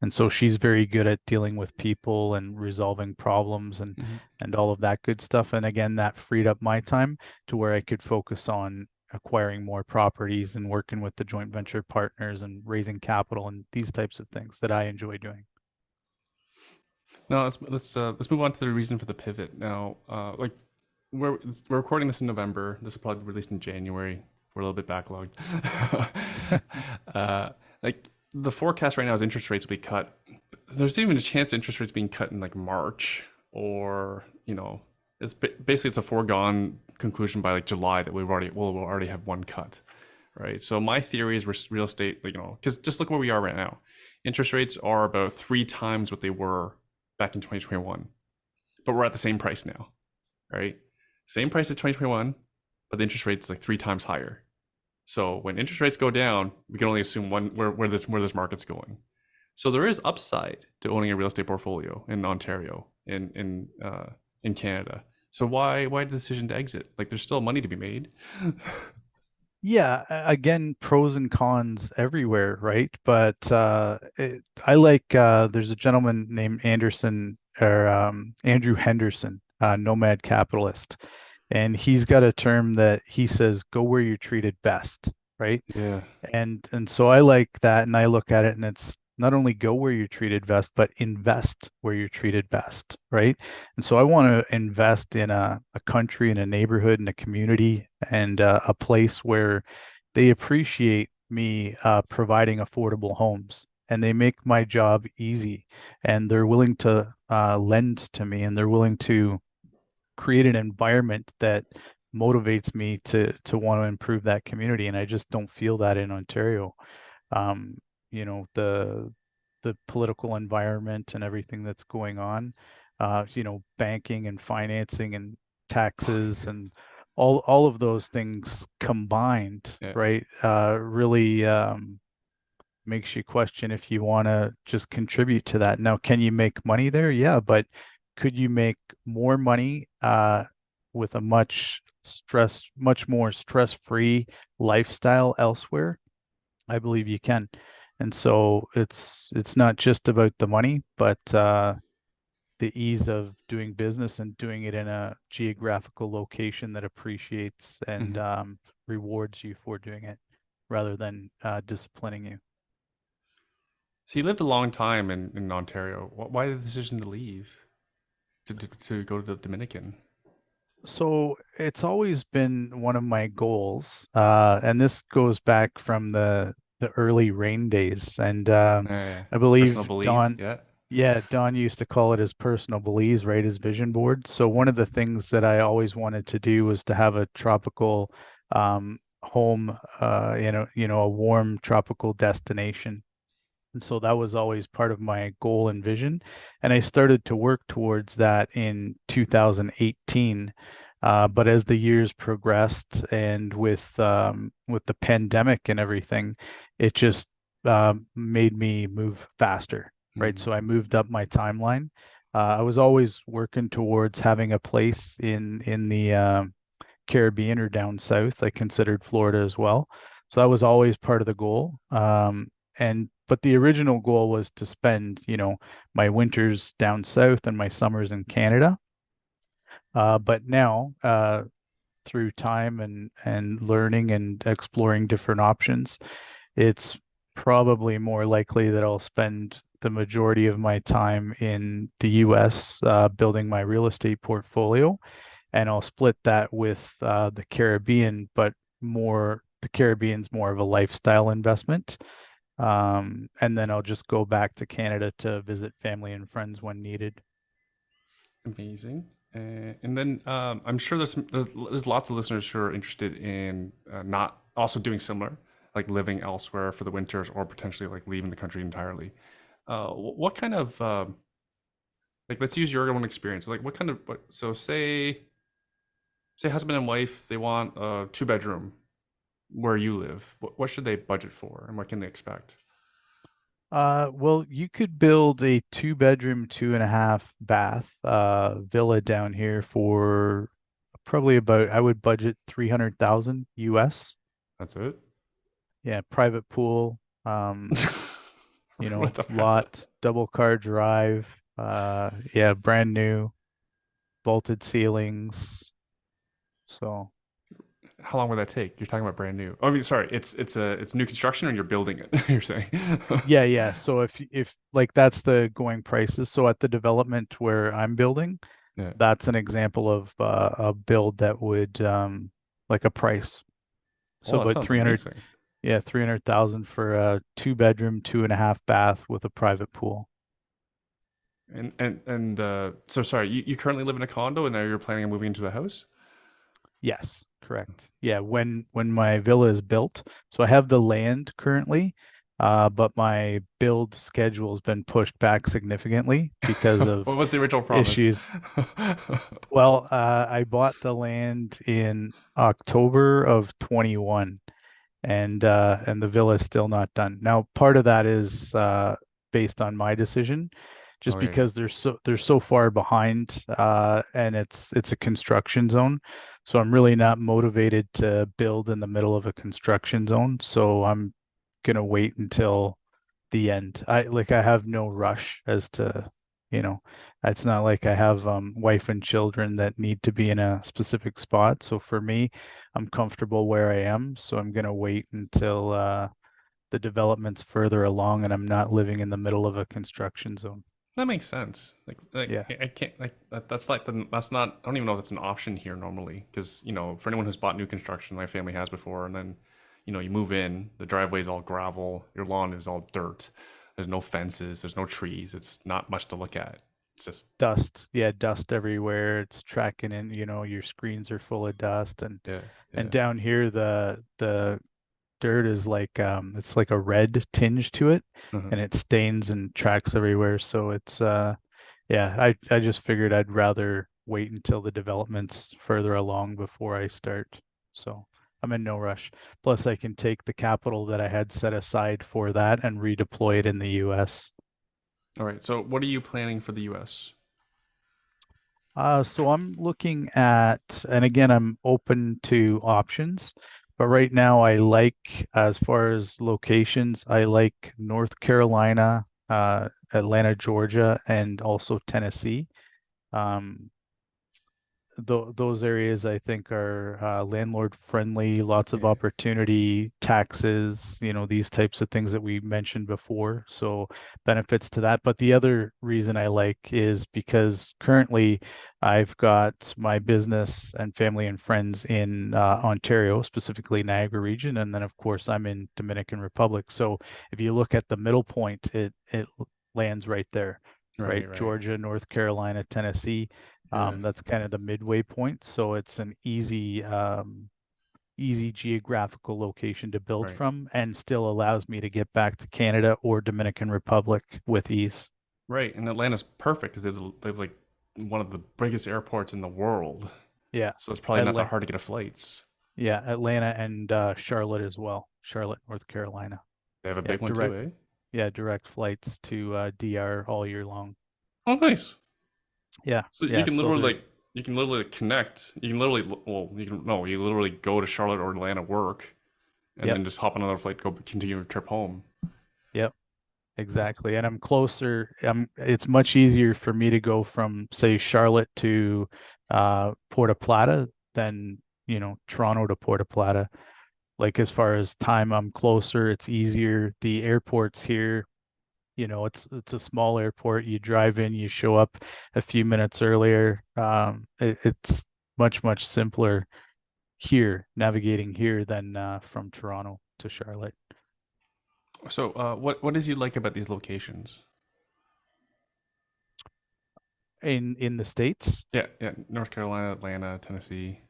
And so she's very good at dealing with people and resolving problems Mhm. and all of that good stuff. And again, that freed up my time to where I could focus on acquiring more properties and working with the joint venture partners and raising capital and these types of things that I enjoy doing. No, let's move on to the reason for the pivot. Now, like we're recording this in November. This will probably be released in January. we're a little bit backlogged. uh, like the forecast right now is interest rates will be cut. There's even a chance interest rates being cut in like March, or it's basically it's a foregone conclusion by like July that we'll already have one cut, right? So my theory is real estate, because just look where we are right now. Interest rates are about 3 times what they were back in 2021, but we're at the same price now, right? Same price as 2021, but the interest rate's like 3 times higher. So when interest rates go down, we can only assume where this market's going. So there is upside to owning a real estate portfolio in Ontario, in Canada. So why the decision to exit? Like there's still money to be made. Yeah, again, pros and cons everywhere, right? But I like there's a gentleman named Anderson or Andrew Henderson, nomad capitalist, and he's got a term that he says, "Go where you're treated best," right? Yeah. And so I like that, and I look at it, and it's not only go where you're treated best, but invest where you're treated best, right? And so I want to invest in a country, in a neighborhood, in a community, and a place where they appreciate me providing affordable homes, and they make my job easy, and they're willing to lend to me, and they're willing to create an environment that motivates me to want to improve that community. And I just don't feel that in Ontario. Um, the political environment and everything that's going on, banking and financing and taxes and all of those things combined, Yeah. right? Really makes you question if you want to just contribute to that. Now, can you make money there? Yeah, but could you make more money with a much more stress-free lifestyle elsewhere? I believe you can. And so it's not just about the money, but the ease of doing business and doing it in a geographical location that appreciates and Mhm. rewards you for doing it rather than disciplining you. So you lived a long time in Ontario. Why the decision to leave to go to the Dominican? So it's always been one of my goals, and this goes back from the early rain days. And Yeah. I Personal believe beliefs. Don, Yeah. yeah, Don used to call it his personal beliefs, right? His vision board. So one of the things that I always wanted to do was to have a tropical home, a warm tropical destination. And so that was always part of my goal and vision. And I started to work towards that in 2018. But as the years progressed and with the pandemic and everything, it just made me move faster, right? Mm. So I moved up my timeline. I was always working towards having a place in the Caribbean or down south. I considered Florida as well. So that was always part of the goal. And but the original goal was to spend, my winters down south and my summers in Canada. But now, through time and learning and exploring different options, it's probably more likely that I'll spend the majority of my time in the US, building my real estate portfolio, and I'll split that with the Caribbean, but the Caribbean's more of a lifestyle investment. And then I'll just go back to Canada to visit family and friends when needed. Amazing. And then I'm sure there's lots of listeners who are interested in not also doing similar, like living elsewhere for the winters or potentially like leaving the country entirely. What kind of like let's use your own experience. Like what kind of so say husband and wife they want a 2 bedroom where you live. What should they budget for and what can they expect? Well, you could build a two-bedroom, 2.5 bath villa down here for probably about, I would budget 300,000 US. That's it. Yeah, private pool, What the hell? lot, double car drive, yeah, brand new, vaulted ceilings. So How long would that take? You're talking about brand new. Oh, I mean, sorry, it's new construction or you're building it. You're saying. yeah, yeah. So if like that's the going prices. So at the development where I'm building, Yeah. that's an example of a build that would like a price. So Oh, that about sounds 300, amazing. yeah, 300,000 for a 2 bedroom, 2.5 bath with a private pool. So sorry, you currently live in a condo and now you're planning on moving into a house? Yes, correct. Yeah, when my villa is built, so I have the land currently, but my build schedule has been pushed back significantly because What of was the original promise? issues. Well, I bought the land in October of 21, and the villa is still not done. Now, part of that is based on my decision, just Okay. because they're so far behind, and it's a construction zone. So I'm really not motivated to build in the middle of a construction zone. So I'm gonna wait until the end. I have no rush as to, you know, it's not like I have wife and children that need to be in a specific spot. So for me, I'm comfortable where I am. So I'm gonna wait until the development's further along and I'm not living in the middle of a construction zone. That makes sense. Yeah. I can't that's like that's not. I don't even know if that's an option here normally because for anyone who's bought new construction, my family has before, and then you move in, the driveway is all gravel, your lawn is all dirt, there's no fences, there's no trees, it's not much to look at. It's just Dust. Yeah, dust everywhere. It's tracking in, your screens are full of dust yeah, and yeah, down here the dirt is like it's like a red tinge to it uh and it stains and tracks everywhere. So it's yeah, I just figured I'd rather wait until the development's further along before I start. So I'm in no rush. Plus I can take the capital that I had set aside for that and redeploy it in the US. All right. So what are you planning for the U.S.? So I'm looking at, and again, I'm open to options, but right now I like, as far as locations, I like North Carolina, Atlanta, Georgia, and also Tennessee. Um, those areas I think are landlord friendly, lots of Yeah. opportunity, taxes, these types of things that we mentioned before. So benefits to that. But the other reason I like is because currently I've got my business and family and friends in Ontario, specifically Niagara region, and then of course I'm in Dominican Republic. So if you look at the middle point, it lands right there, right? Right. Right. Georgia, North Carolina, Tennessee. Yeah. That's kind of the midway point. So it's an easy geographical location to build Right. from and still allows me to get back to Canada or Dominican Republic with ease. Right. And Atlanta's perfect because they have like one of the biggest airports in the world. Yeah. So it's probably not that Atlanta, hard to get a flights. yeah, Atlanta and Charlotte as well. Charlotte, North Carolina. They have a Yeah, big one too, eh? direct flights to DR all year long. Oh, nice. Yeah, So yeah. So they're you can literally connect. You can literally well you can no you literally go to Charlotte or Atlanta work and yep, then just hop on another flight go continue your trip home. yep. Exactly. And I'm closer. It's much easier for me to go from, say, Charlotte to Puerto Plata than, Toronto to Puerto Plata. Like as far as time, I'm closer. It's easier. The airport's here, it's a small airport. You drive in, you show up a few minutes earlier. It's much simpler here, navigating here than from Toronto to Charlotte. So what did you like about these locations? In the States, Yeah, yeah, North Carolina, Atlanta, Tennessee.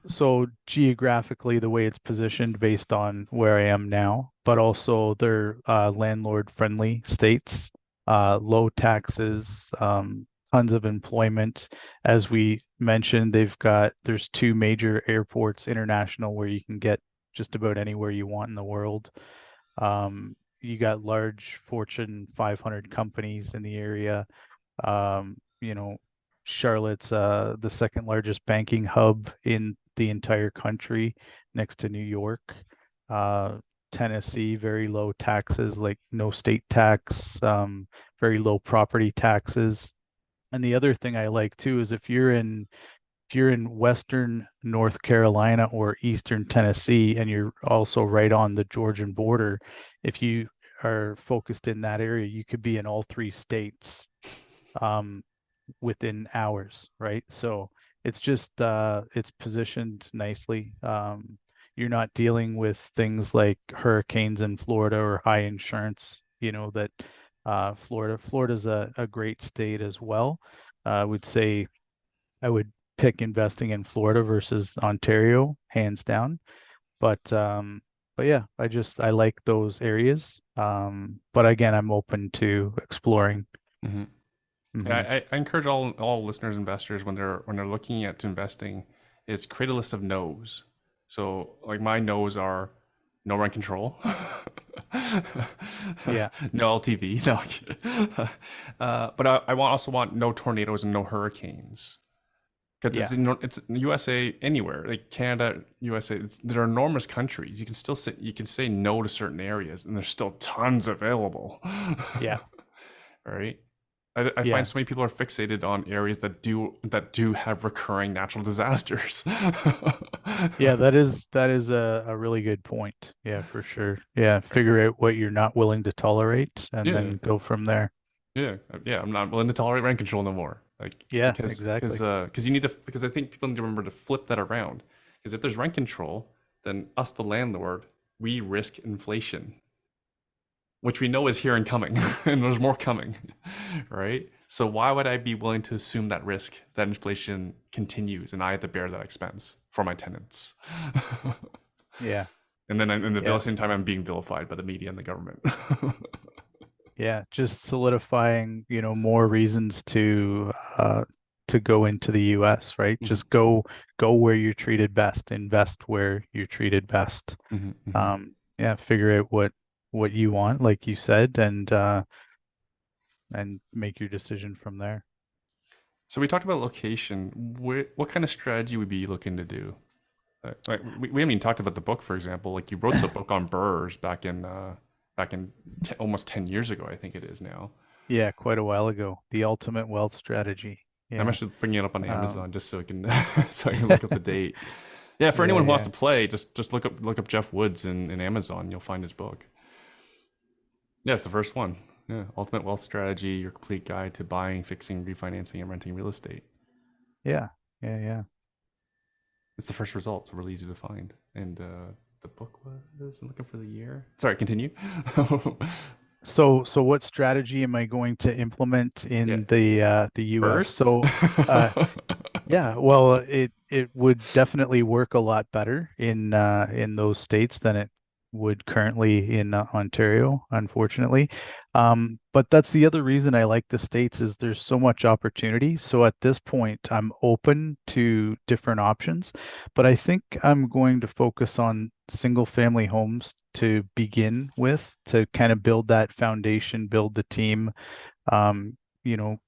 so geographically, the way it's positioned based on where I am now, but also they're landlord-friendly states, low taxes, tons of employment. As we mentioned, there's two major airports, international, where you can get just about anywhere you want in the world. You got large Fortune 500 companies in the area. um, you know, Charlotte's the second largest banking hub in the entire country, next to New York. Uh, Tennessee, very low taxes, like no state tax, very low property taxes. And the other thing I like too is if you're in Western North Carolina or Eastern Tennessee, and you're also right on the Georgian border, if you are focused in that area, you could be in all three states. Um, within hours, right? So it's just it's positioned nicely. you're not dealing with things like hurricanes in Florida or high insurance, that Florida's a great state as well. I would say I would pick investing in Florida versus Ontario, hands down. But yeah, I like those areas. But again, I'm open to exploring. Hmm. Yeah, Hmm. I encourage all listeners, investors, when they're looking at investing, is create a list of no's. So like my no's are no rent control, Yeah, no LTV, no. But I also want no tornadoes and no hurricanes. Because yeah, it's USA anywhere like Canada, USA. They're enormous countries. You can say no to certain areas, and there's still tons available. yeah, Right. I find yeah. so many people are fixated on areas that do have recurring natural disasters. Yeah, that is a really good point. Yeah, for sure. Yeah, figure out what you're not willing to tolerate and Yeah, then go from there. yeah, yeah. I'm not willing to tolerate rent control no more. Like Yeah, because exactly. because you need to because I think people need to remember to flip that around. Because if there's rent control, then us the landlord we risk inflation, which we know is here and coming, and there's more coming, right? So why would I be willing to assume that risk that inflation continues and I have to bear that expense for my tenants? Yeah, And at the yeah, same time, I'm being vilified by the media and the government. yeah. Just solidifying, more reasons to go into the US, right? Hmm. Just go where you're treated best, invest where you're treated best. Hmm. Hmm. Yeah, figure out what you want, like you said, and make your decision from there. So we talked about location. What kind of strategy would be looking to do? Like we haven't even talked about the book, for example. Like you wrote the book on Burrs back in almost 10 years ago, I think it is now. Yeah, quite a while ago. The ultimate wealth strategy. I'm Yeah. actually bringing it up on Um, Amazon just so I can so I can look up the date. Yeah, for yeah, anyone who wants yeah. to play, just look up Jeff Woods in Amazon. You'll find his book. Yeah, it's the first one. Yeah, Ultimate Wealth Strategy: Your Complete Guide to Buying, Fixing, Refinancing, and Renting Real Estate. Yeah. Yeah, yeah. It's the first result. It's really easy to find. And the book was I'm looking for the year. Sorry, continue. So what strategy am I going to implement Yeah, in the US? Burrs. Uh yeah, well, it would definitely work a lot better in those states than it would currently in Ontario, unfortunately. But that's the other reason I like the states is there's so much opportunity. So at this point, I'm open to different options, but I think I'm going to focus on single family homes to begin with to kind of build that foundation, build the team,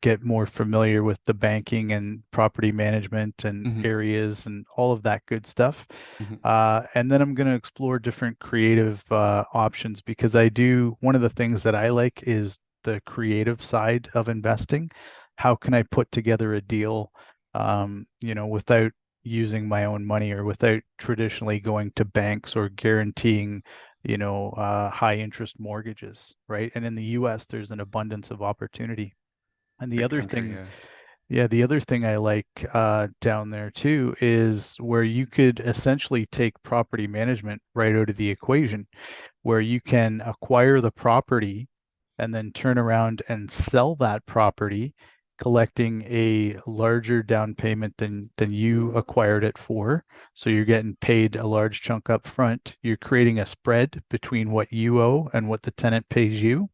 get more familiar with the banking and property management and Hmm. areas and all of that good stuff. Hmm. And then I'm going to explore different creative options because one of the things that I like is the creative side of investing. How can I put together a deal, without using my own money or without traditionally going to banks or guaranteeing high interest mortgages, right? And in the US, there's an abundance of opportunity. And the Big other country, thing, yeah. yeah, the other thing I like down there too is where you could essentially take property management right out of the equation, where you can acquire the property and then turn around and sell that property, collecting a larger down payment than you acquired it for. So you're getting paid a large chunk up front. You're creating a spread between what you owe and what the tenant pays you.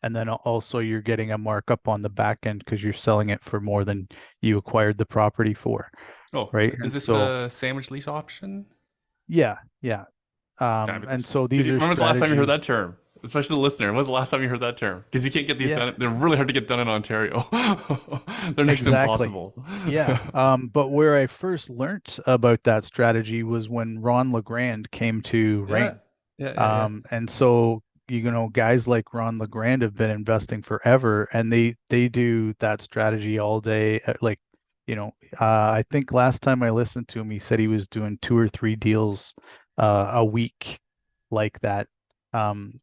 And then also you're getting a markup on the back end because you're selling it for more than you acquired the property for, Oh, right? is And this so, a sandwich lease option? yeah, yeah. And Fabulous. so these are When was the last time you heard that strategies. term? Especially the listener. When was the last time you heard that term? Because you can't get these Yeah, done. They're really hard to get done in Ontario. They're next to exactly. impossible. Yeah. But where I first learnt about that strategy was when Ron LeGrand came to Yeah. Ring. Yeah. Yeah. Yeah. And so, guys like Ron LeGrand have been investing forever and they do that strategy all day. Like, I think last time I listened to him, he said he was doing 2 or 3 deals a week like that,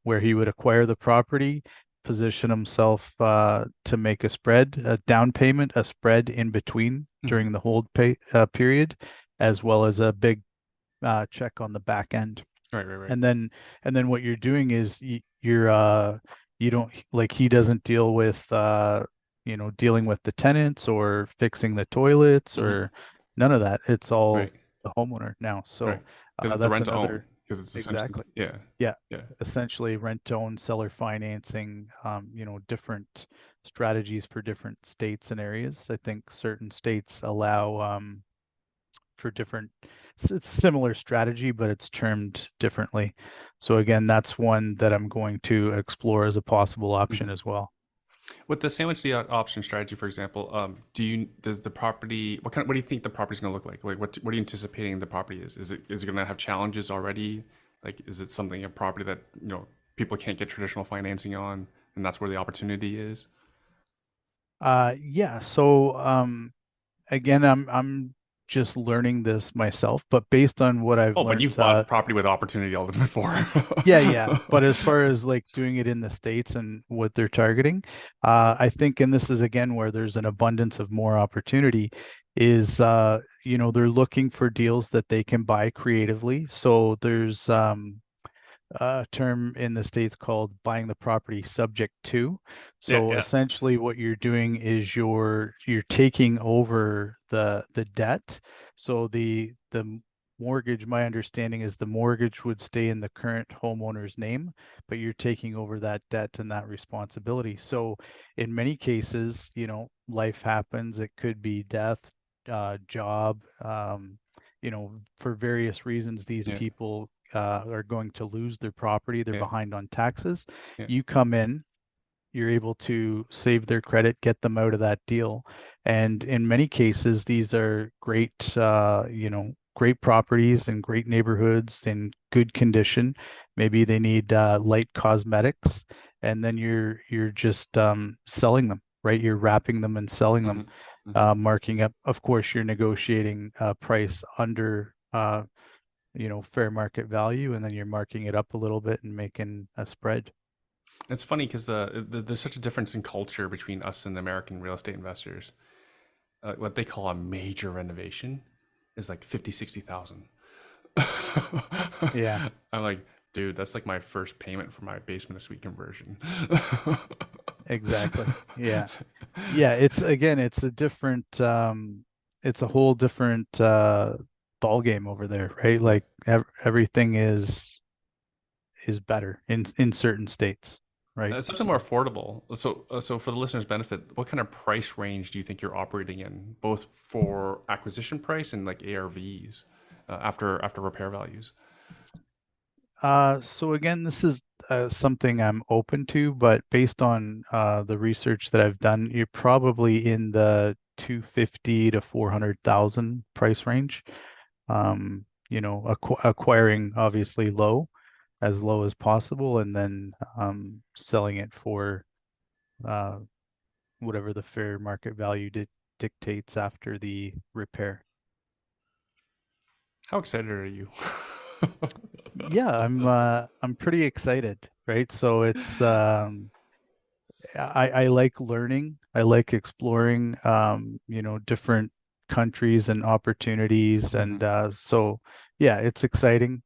where he would acquire the property, position himself to make a spread, a down payment, a spread in between Mhm. during the hold pay period, as well as a big check on the back end. Right, right, right. And then what you're doing is you don't like he doesn't deal with dealing with the tenants or fixing the toilets Hmm. or none of that. It's all Right, the homeowner now. right. So Because it's a that's rent to own. another Because it's essentially, exactly. yeah, Yeah, yeah. essentially rent to own, seller financing, different strategies for different states and areas. I think certain states allow for different, it's similar strategy, but it's termed differently. So again, that's one that I'm going to explore as a possible option Hmm. as well. With the sandwich the option strategy, for example, does the property what do you think the property's going to look like? Like what are you anticipating the property is? Is it going to have challenges already? Like is it something a property that people can't get traditional financing on, and that's where the opportunity is? Yeah, so again, I'm just learning this myself, but based on what I've Oh, but learned, you've bought property with opportunity all before. yeah. But as far as like doing it in the States and what they're targeting, I think, and this is again where there's an abundance of more opportunity, is they're looking for deals that they can buy creatively. So there's a term in the States called buying the property subject to. Yeah, So yeah. essentially what you're doing is you're taking over the debt. So the mortgage, my understanding is the mortgage would stay in the current homeowner's name, but you're taking over that debt and that responsibility. So in many cases, life happens. It could be death, job, for various reasons, these Yeah, people are going to lose their property. They're yeah, behind on taxes. yeah. You come in, you're able to save their credit, get them out of that deal. And in many cases, these are great, great properties and great neighborhoods in good condition. Maybe they need light cosmetics, and then you're just selling them, right? You're wrapping them and selling them, Hmm. Hmm. marking up. Of course, you're negotiating a price under fair market value, and then you're marking it up a little bit and making a spread. It's funny because there's such a difference in culture between us and American real estate investors. What they call a major renovation is like 50, 60,000. Yeah, I'm like, dude, that's like my first payment for my basement suite conversion. exactly. Yeah. Yeah, it's again, it's a different it's a whole different ball game over there, right? Yeah. Like everything is better in certain states, right? It's something more So affordable. So for the listeners' benefit, what kind of price range do you think you're operating in, both for acquisition price and like ARVs after repair values? so again, this is something I'm open to, but based on the research that I've done, you're probably in the 250 to 400,000 price range. Acquiring obviously as low as possible, and then selling it for uh, whatever the fair market value dictates after the repair. How excited are you? Yeah, I'm pretty excited, right? So it's I like learning. I like exploring, different countries and opportunities, Hmm. and so yeah, it's exciting.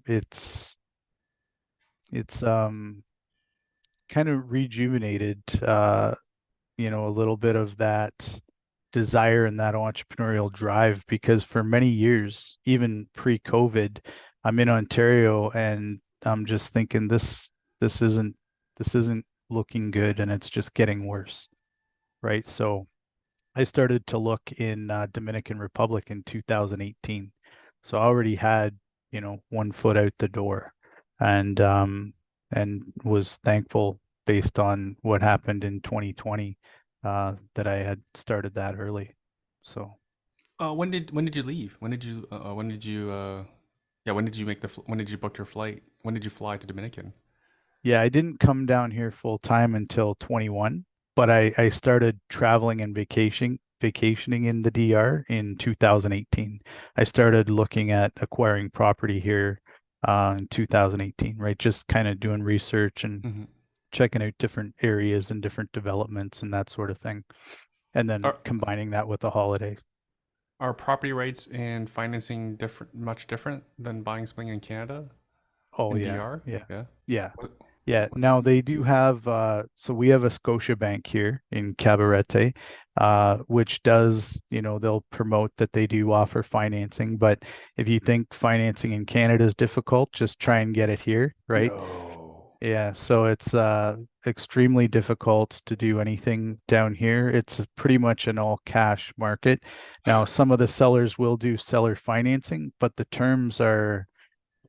It's kind of rejuvenated, a little bit of that desire and that entrepreneurial drive, because for many years, even pre-COVID, I'm in Ontario and I'm just thinking this isn't this isn't looking good, and it's just getting worse, right? So I started to look in Dominican Republic in 2018. So I already had, one foot out the door, and was thankful based on what happened in 2020 that I had started that early. So When did you leave? When did you when did you book your flight? When did you fly to Dominican? yeah, I didn't come down here full time until 21, but I started traveling and vacationing in the DR in 2018. I started looking at acquiring property here in 2018, right? Just kind of doing research and Hmm. checking out different areas and different developments and that sort of thing, and then Are combining that with a holiday. Are property rights and financing much different than buying something in Canada Oh in yeah, DR? yeah, Yeah. yeah, What, yeah. what's Now they do have so we have a Scotia Bank here in Cabarete, which does, they'll promote that they do offer financing, but if you think financing in Canada is difficult, just try and get it here, right? no? Yeah, so it's extremely difficult to do anything down here. It's pretty much an all cash market. Now, some of the sellers will do seller financing, but the terms are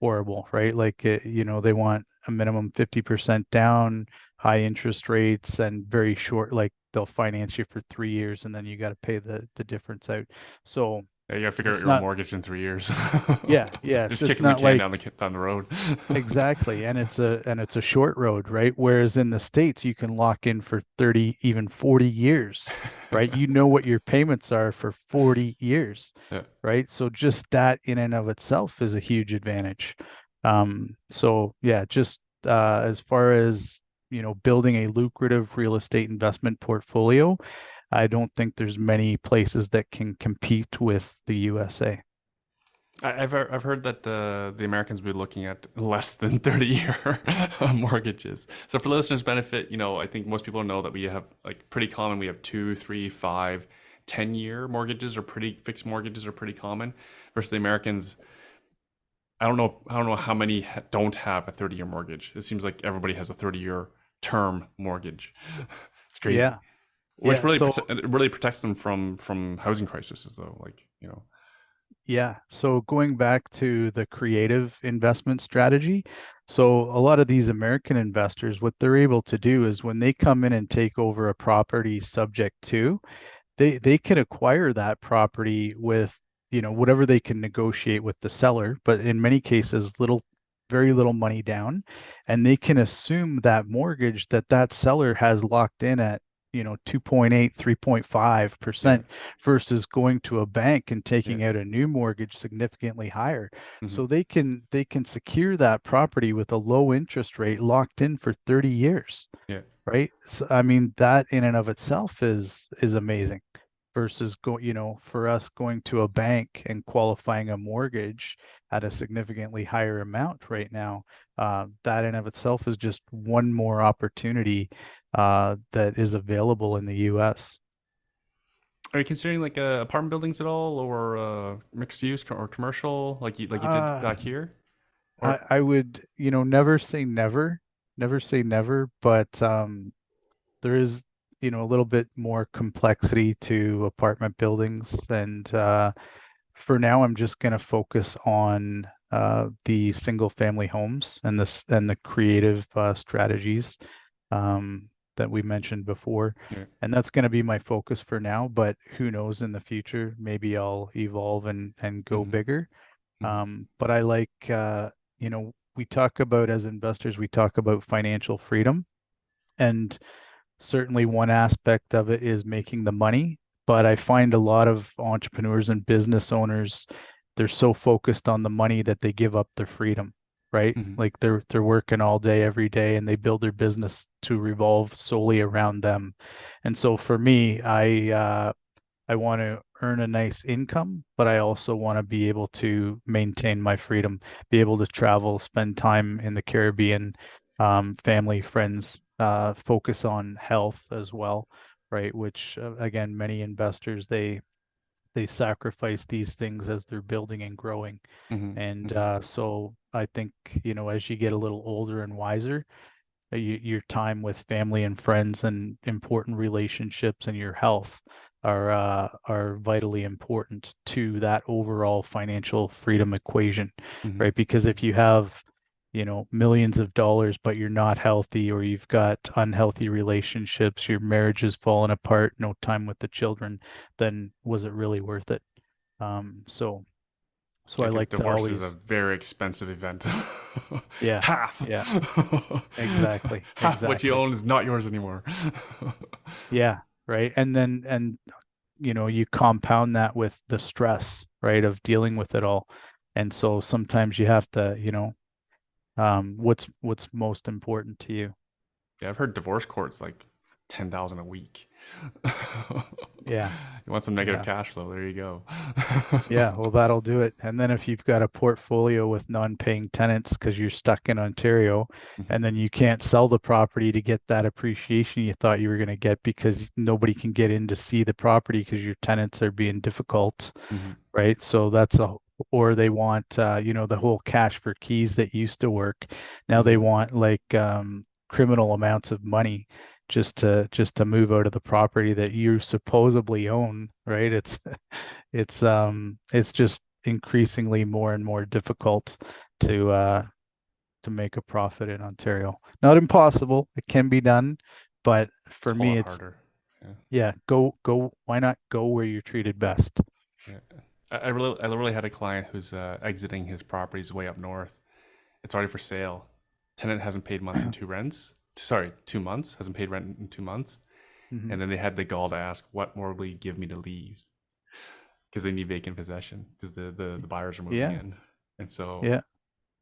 horrible, right? Like, they want a minimum 50% down, high interest rates, and very short, like they'll finance you for 3 years and then you got to pay the difference out. So Yeah, you gotta figure out it's your own not, mortgage in 3 years. yeah, yes, Just it's kicking the not can like down the road. exactly. And it's a short road, right? Whereas in the States, you can lock in for 30, even 40 years, right? You know what your payments are for 40 years, Yeah. right? So just that in and of itself is a huge advantage. So yeah, just as far as, building a lucrative real estate investment portfolio, I don't think there's many places that can compete with the USA. I've heard that the Americans will be looking at less than 30-year mortgages. So for listeners' benefit, I think most people know that we have like pretty common. We have 2, 3, 5, 10-year mortgages or pretty fixed mortgages are pretty common. Versus the Americans, I don't know how many don't have a 30-year mortgage. It seems like everybody has a 30-year term mortgage. It's crazy, Yeah. which Yeah. really So it really protects them from housing crises though. Like. yeah. So going back to the creative investment strategy, so a lot of these American investors, what they're able to do is when they come in and take over a property subject to, they can acquire that property with, whatever they can negotiate with the seller, but in many cases, very little money down, and they can assume that mortgage that seller has locked in at, 2.8, Yeah. 3.5% versus going to a bank and Yeah. taking out a new mortgage significantly higher. Hmm. So they can secure that property with a low interest rate locked in for 30 years, Yeah. right? So, I mean, that in and of itself is amazing versus for us going to a bank and qualifying a mortgage at a significantly higher amount right now. That in of itself is just one more opportunity that is available in the US. Are you considering like apartment buildings at all, or mixed use or commercial, like you did Uh, back here? Or I would, never say never, never say never, but there is, a little bit more complexity to apartment buildings. And for now, I'm just going to focus on the single family homes and the creative strategies that we mentioned before. yeah. And that's going to be my focus for now. But who knows in the future, maybe I'll evolve and go Hmm. bigger. Hmm. But I like, we talk about as investors, we talk about financial freedom. And certainly one aspect of it is making the money, but I find a lot of entrepreneurs and business owners, they're so focused on the money that they give up their freedom, right? Hmm. Like they're working all day every day and they build their business to revolve solely around them. And so for me, I want to earn a nice income, but I also want to be able to maintain my freedom, be able to travel, spend time in the Caribbean, family, friends, focus on health as well, right? Which again, many investors they sacrifice these things as they're building and growing. Hmm. And Hmm. so I think, as you get a little older and wiser, your time with family and friends and important relationships and your health are vitally important to that overall financial freedom equation, Hmm. right? Because if you have, millions of dollars, but you're not healthy or you've got unhealthy relationships, your marriage is falling apart, no time with the children, then was it really worth it? So Yeah, I because like to divorce is a always, very expensive event. yeah, Half, yeah, exactly, half what you exactly. own is not yours anymore. Yeah, right. And you compound that with the stress, right, of dealing with it all. And so sometimes you have to, what's most important to you. Yeah, I've heard divorce courts like 10,000 a week. Yeah. You want some negative Yeah. cash flow? There you go. Yeah, well, that'll do it. And then if you've got a portfolio with non-paying tenants because you're stuck in Ontario, and Mhm, then you can't sell the property to get that appreciation you thought you were going to get because nobody can get in to see the property because your tenants are being difficult, mhm, right? So that's a, or they want, the whole cash for keys that used to work. Now they mhm. want like criminal amounts of money just to move out of the property that you supposedly own, right? It's just increasingly more and more difficult to uh to make a profit in Ontario. Not impossible, it can be done, but It's for a whole me lot it's harder. Yeah, yeah, go why not go where you're treated best? yeah. I really had a client who's exiting his properties way up north. It's already for sale. Tenant hasn't paid month in two rents. Sorry, 2 months. Hasn't paid rent in 2 months. Hmm. And then they had the gall to ask, "What more will you give me to leave?" Because they need vacant possession because the buyers are moving Yeah, in, and so yeah.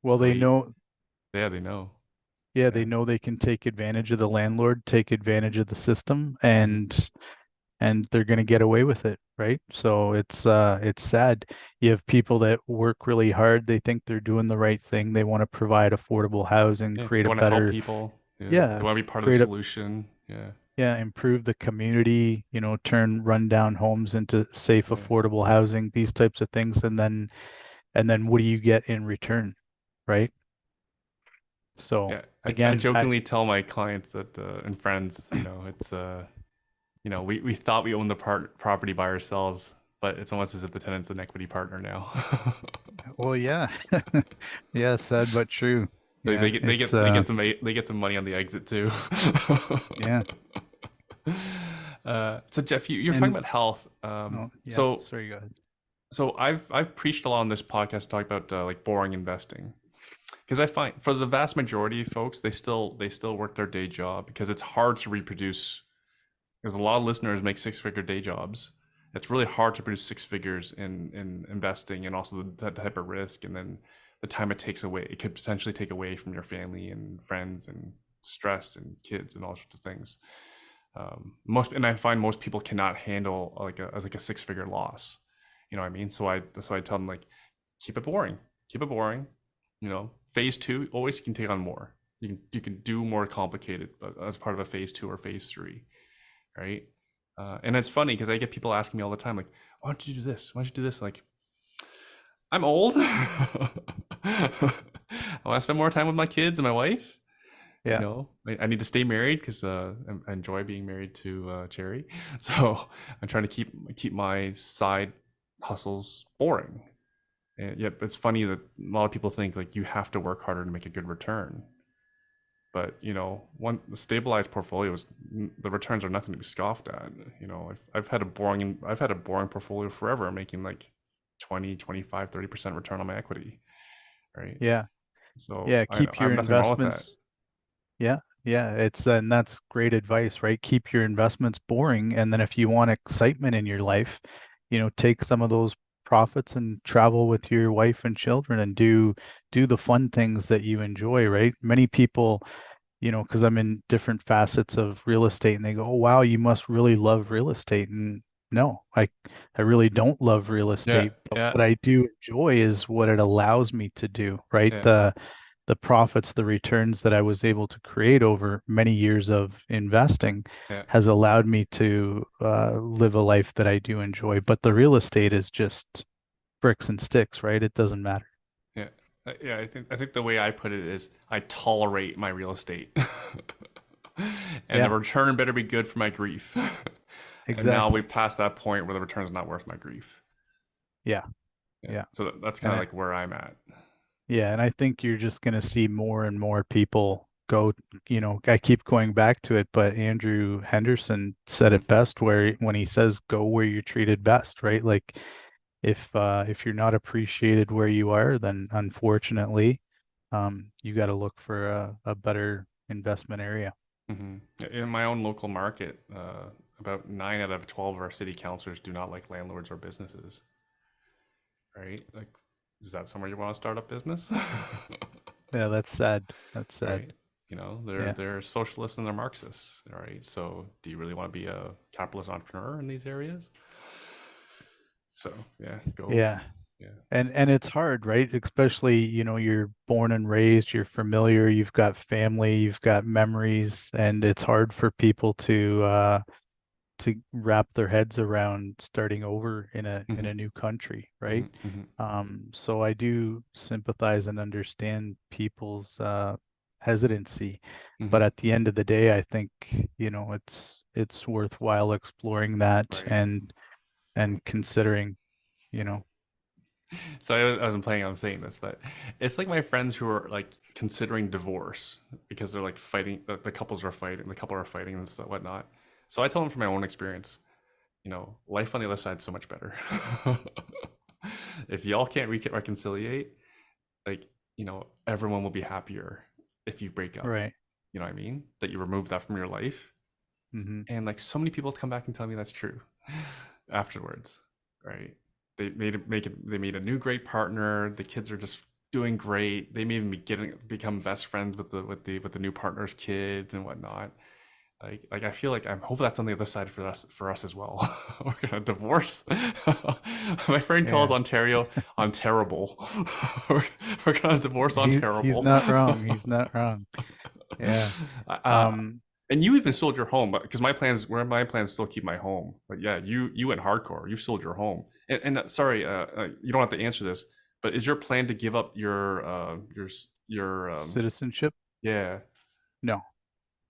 Well, so they he know, yeah they know yeah, they yeah. know they can take advantage of the landlord, take advantage of the system, Mm-hmm. and they're going to get away with it, right? So it's sad. You have people that work really hard, they think they're doing the right thing, they want to provide affordable housing, Yeah, create they a want to help better, people. Yeah, they yeah, want to be part of the create a, solution. Yeah, yeah, improve the community, turn rundown homes into safe, yeah, affordable housing, these types of things, and then what do you get in return, right? So yeah. I again, jokingly tell my clients that and friends, it's we thought we owned the property by ourselves, but it's almost as if the tenant's an equity partner now. well, yeah, yeah, sad but true. they, they Yeah, get they it's get they get some they get some money on the exit too. yeah, So Jeff, you're talking and about health. oh yeah, So sorry, go ahead. so I've preached a lot on this podcast talking about like boring investing because I find for the vast majority of folks they still work their day job because it's hard to reproduce. Because a lot of listeners make six-figure day jobs. It's really hard to produce six figures in investing and also that type of risk and then the time it takes away. It could potentially take away from your family and friends and stress and kids and all sorts of things. I find most people cannot handle like a six-figure loss. You know what I mean? So I tell them like keep it boring. Keep it boring. Phase two always can take on more. You can do more complicated, but as part of a phase two or phase three, right? And it's funny because I get people asking me all the time, like, "Why don't you do this? Why don't you do this?" Like, I'm old. I want to spend more time with my kids and my wife. Yeah, I need to stay married because I enjoy being married to Cherry. So I'm trying to keep my side hustles boring. And yet, it's funny that a lot of people think like you have to work harder to make a good return. But one the stabilized portfolios, the returns are nothing to be scoffed at. I've had a boring portfolio forever, making like 20, 25, 30% return on my equity, right? yeah, So yeah. I Keep have your nothing wrong with that. investments. Yeah, yeah. And that's great advice, right? Keep your investments boring, and then if you want excitement in your life, take some of those profits and travel with your wife and children and do the fun things that you enjoy, right? Many people, because I'm in different facets of real estate and they go, "Oh, wow, you must really love real estate." And no, I really don't love real Yeah, estate, but yeah, what I do enjoy is what it allows me to do, right? yeah, The profits, the returns that I was able to create over many years of investing yeah, has allowed me to live a life that I do enjoy. But the real estate is just bricks and sticks, right? It doesn't matter. yeah. Yeah, I think the way I put it is I tolerate my real estate, and the Yeah, return better be good for my grief. And now exactly. we've passed that point where the return is not worth my grief. Yeah, Yeah, yeah. so that's kind And of I, like where I'm at. Yeah, and I think you're just going to see more and more people go, I keep going back to it, but Andrew Henderson said Mhm. it best when he says go where you're treated best, right? Like if you're not appreciated where you are, then unfortunately, you got to look for a better investment area. In my own local market, about 9 out of 12 of our city councilors do not like landlords or businesses. Right? Like, is that somewhere you want to start a business? Yeah, that's sad. That's sad. Right? They're Yeah. they're socialists and they're Marxists. All right. So do you really want to be a capitalist entrepreneur in these areas? So yeah, go. Yeah. Yeah. And it's hard, right? Especially, you're born and raised, you're familiar, you've got family, you've got memories, and it's hard for people to wrap their heads around starting over in Hmm. a new country, right? Hmm. Hmm. So I do sympathize and understand people's hesitancy, but Hmm. at the end of the day, I think, it's worthwhile exploring that Right. and considering, you know, So I wasn't planning on saying this, but it's like my friends who are like considering divorce because they're like fighting. The couples are fighting. The couple are fighting and stuff, whatnot. So I tell them from my own experience, life on the other side is so much better. If y'all can't reconciliate, like, everyone will be happier if you break up. right. You know what I mean? That you remove that from your life. Hmm. And like so many people come back and tell me that's true afterwards, right? They made a new great partner. The kids are just doing great. They may even become best friends with the new partner's kids and whatnot. Like I feel like I hope that's on the other side for us as well. We're gonna divorce. My friend calls Yeah. Ontario on terrible. we're, we're gonna divorce on He's terrible. not wrong. He's not wrong. Yeah. uh, Um, and you even sold your home, because my plans still keep my home. But yeah, you went hardcore. You sold your home. And sorry, you don't have to answer this, but is your plan to give up your Citizenship? yeah, No.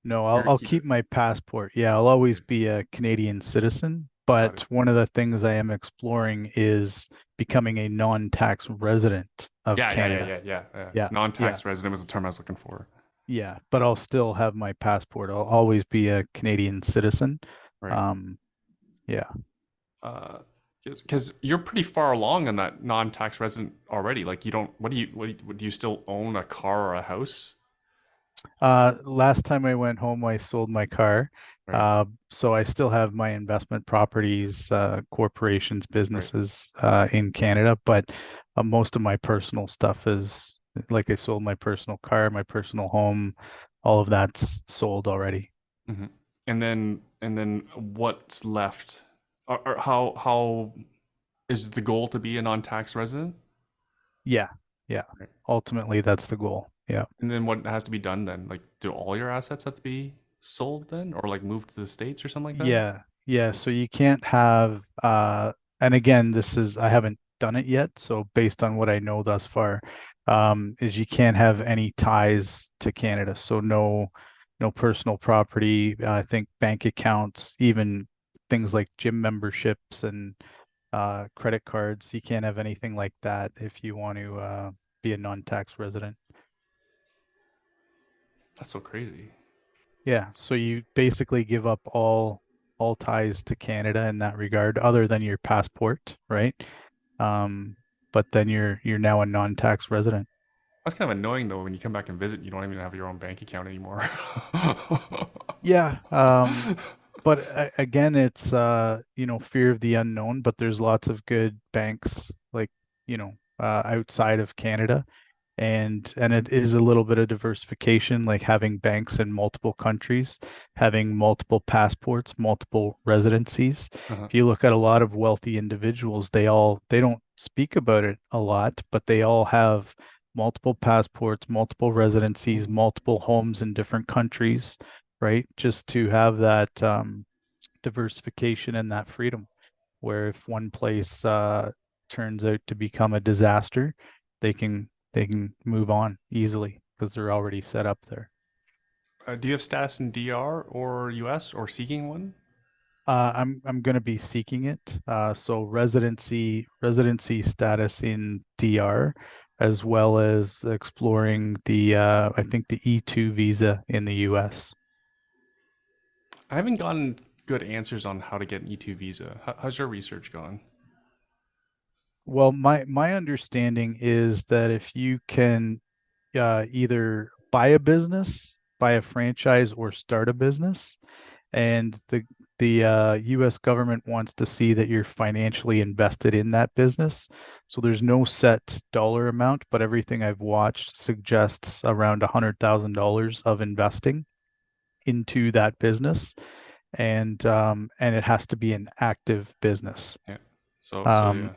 No, you're gonna I'll keep it? keep my passport. Yeah, I'll always be a Canadian citizen, Got but it. one of the things I am exploring is becoming a non-tax resident of Canada. Yeah. Yeah, yeah, Non-tax resident was the term I was looking for. yeah. But I'll still have my passport. I'll always be a Canadian citizen. Right. Um, yeah. Uh, because you're pretty far along in that non-tax resident already. Like you don't. Do you still own a car or a house? Last time I went home, I sold my car. Right. So I still have my investment properties, corporations, Right. businesses, in Canada, but most of my personal stuff is like I sold my personal car, my personal home, all of that's sold already. Hmm. And then what's left? Or how is the goal to be a non-tax resident? Yeah, yeah. Right. Ultimately, that's the goal. Yeah. And then what has to be done then? Like, do all your assets have to be sold then, or like moved to the States or something like that? Yeah, yeah. So you can't have and again, this is I haven't done it yet, so based on what I know thus far, is you can't have any ties to Canada. So no personal property, I think bank accounts, even things like gym memberships and credit cards, you can't have anything like that if you want to be a non-tax resident. That's so crazy. Yeah, so you basically give up all ties to Canada in that regard, other than your passport, right? Um, but then you're now a non-tax resident. That's kind of annoying though. When you come back and visit, you don't even have your own bank account anymore. Yeah, but again, it's fear of the unknown. But there's lots of good banks, like outside of Canada, and it is a little bit of diversification, like having banks in multiple countries, having multiple passports, multiple residencies. Uh-huh. If you look at a lot of wealthy individuals, they don't speak about it a lot, but they all have multiple passports, multiple residencies, Mhm. multiple homes in different countries, right? Just to have that diversification and that freedom, where if one place turns out to become a disaster, they can move on easily because they're already set up there. Do you have status in DR or US or seeking one? I'm going to be seeking it. So residency status in DR, as well as exploring the I think the E2 visa in the US. I haven't gotten good answers on how to get an E2 visa. How's your research gone? Well, my understanding is that if you can either buy a business, buy a franchise, or start a business, and The US government wants to see that you're financially invested in that business. So there's no set dollar amount, but everything I've watched suggests around $100,000 of investing into that business, and it has to be an active business. Yeah. So Um, yeah.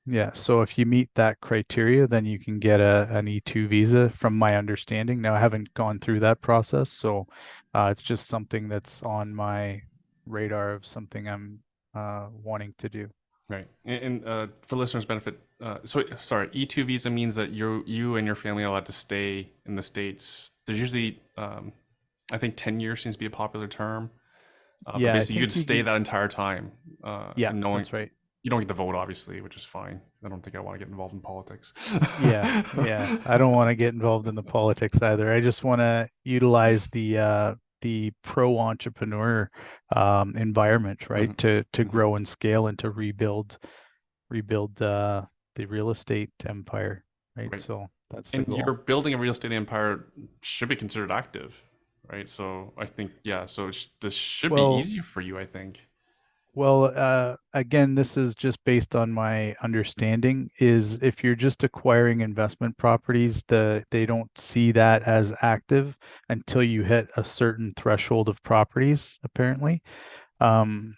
yeah, so if you meet that criteria, then you can get an E2 visa, from my understanding. Now, I haven't gone through that process, so it's just something that's on my radar of something I'm wanting to do. Right. And for listeners' benefit, so sorry, E2 visa means that you and your family are allowed to stay in the States. There's usually, I think 10 years seems to be a popular term. But Yeah, I basically, you think could stay that entire time, yeah, and knowing that's right. you don't get to vote, obviously, which is fine. I don't think I want to get involved in politics. Yeah, yeah. I don't want to get involved in the politics either. I just want to utilize the pro entrepreneur environment, right? Mhm, To mhm. grow and scale and to rebuild the real estate empire, right? Right. So that's the And you're goal. building a real estate empire should be considered active, right? So I think, yeah, this should be Well, easier for you, I think. again, this is just based on my understanding, is if you're just acquiring investment properties, they don't see that as active until you hit a certain threshold of properties, apparently. Um,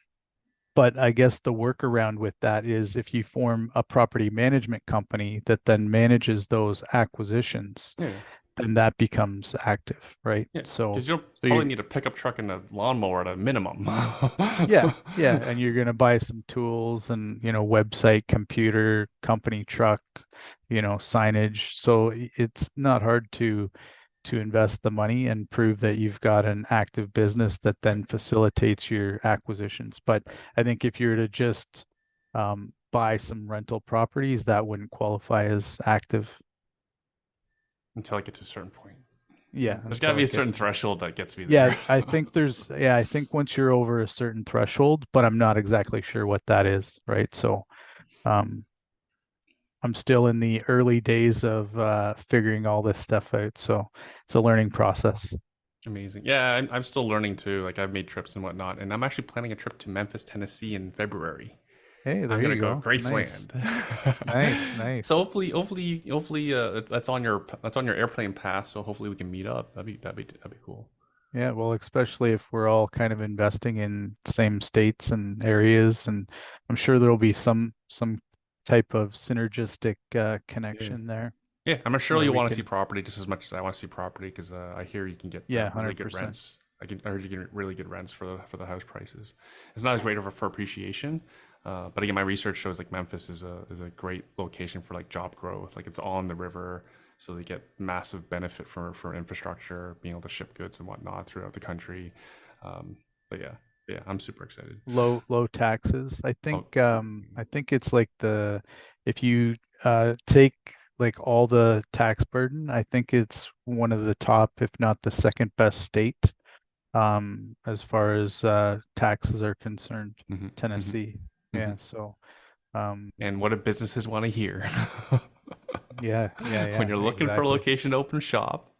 but I guess the workaround with that is if you form a property management company that then manages those acquisitions, Yeah. then that becomes active, right? Yeah. So, Because you'll so probably you need a pickup truck and a lawnmower at a minimum. yeah, yeah, and you're gonna buy some tools and website, computer, company truck, signage. So it's not hard to invest the money and prove that you've got an active business that Right, then facilitates your acquisitions. But right. I think if you were to just buy some rental properties, that wouldn't qualify as active. Until I get to a certain point. Yeah, There's got to until be a it certain gets to threshold that gets me yeah, there. I think once you're over a certain threshold, but I'm not exactly sure what that is, right? So um I'm still in the early days of figuring all this stuff out. So it's a learning process. Amazing. Yeah, I'm still learning too. Like I've made trips and whatnot, and I'm actually planning a trip to Memphis, Tennessee in February. Hey, I'm there gonna you go go. Nice. Graceland. Nice, So nice. hopefully, that's on your airplane pass. So hopefully we can meet up. That'd be cool. Yeah, well, especially if we're all kind of investing in same states and areas, and I'm sure there'll be some type of synergistic Yeah. connection there Yeah, I'm sure where you'll we want to see can, property just as much as I want to see property because I hear you can get yeah, really good 100%. rents. I heard you get really good rents for the house prices. It's not as great for appreciation, but again, my research shows like Memphis is a great location for like job growth. Like it's on the river, so they get massive benefit for infrastructure, being able to ship goods and whatnot throughout the country. Um, but yeah, I'm super excited. Low taxes. Oh, I think it's like the if you take like all the tax burden, I think it's one of the top, if not the second best state as far as taxes are concerned, hmm hmm Tennessee. hmm Yeah, so um And what do businesses want to hear? yeah, yeah, When you're yeah, looking for a exactly. location to open shop,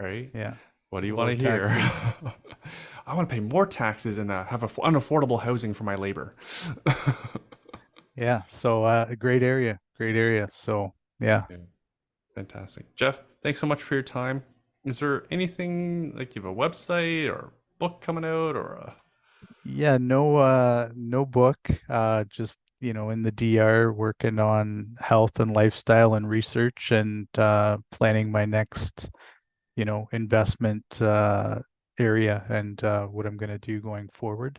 right? Yeah. What do you want Low to hear? taxes. I want to pay more taxes and have unaffordable housing for my labor. Yeah, so a great area, great area. So yeah. Yeah, fantastic. Jeff, thanks so much for your time. Is there anything like you have a website or book coming out or Yeah, no book. Just, in the DR working on health and lifestyle and research and planning my next, investment area and what I'm gonna do going forward.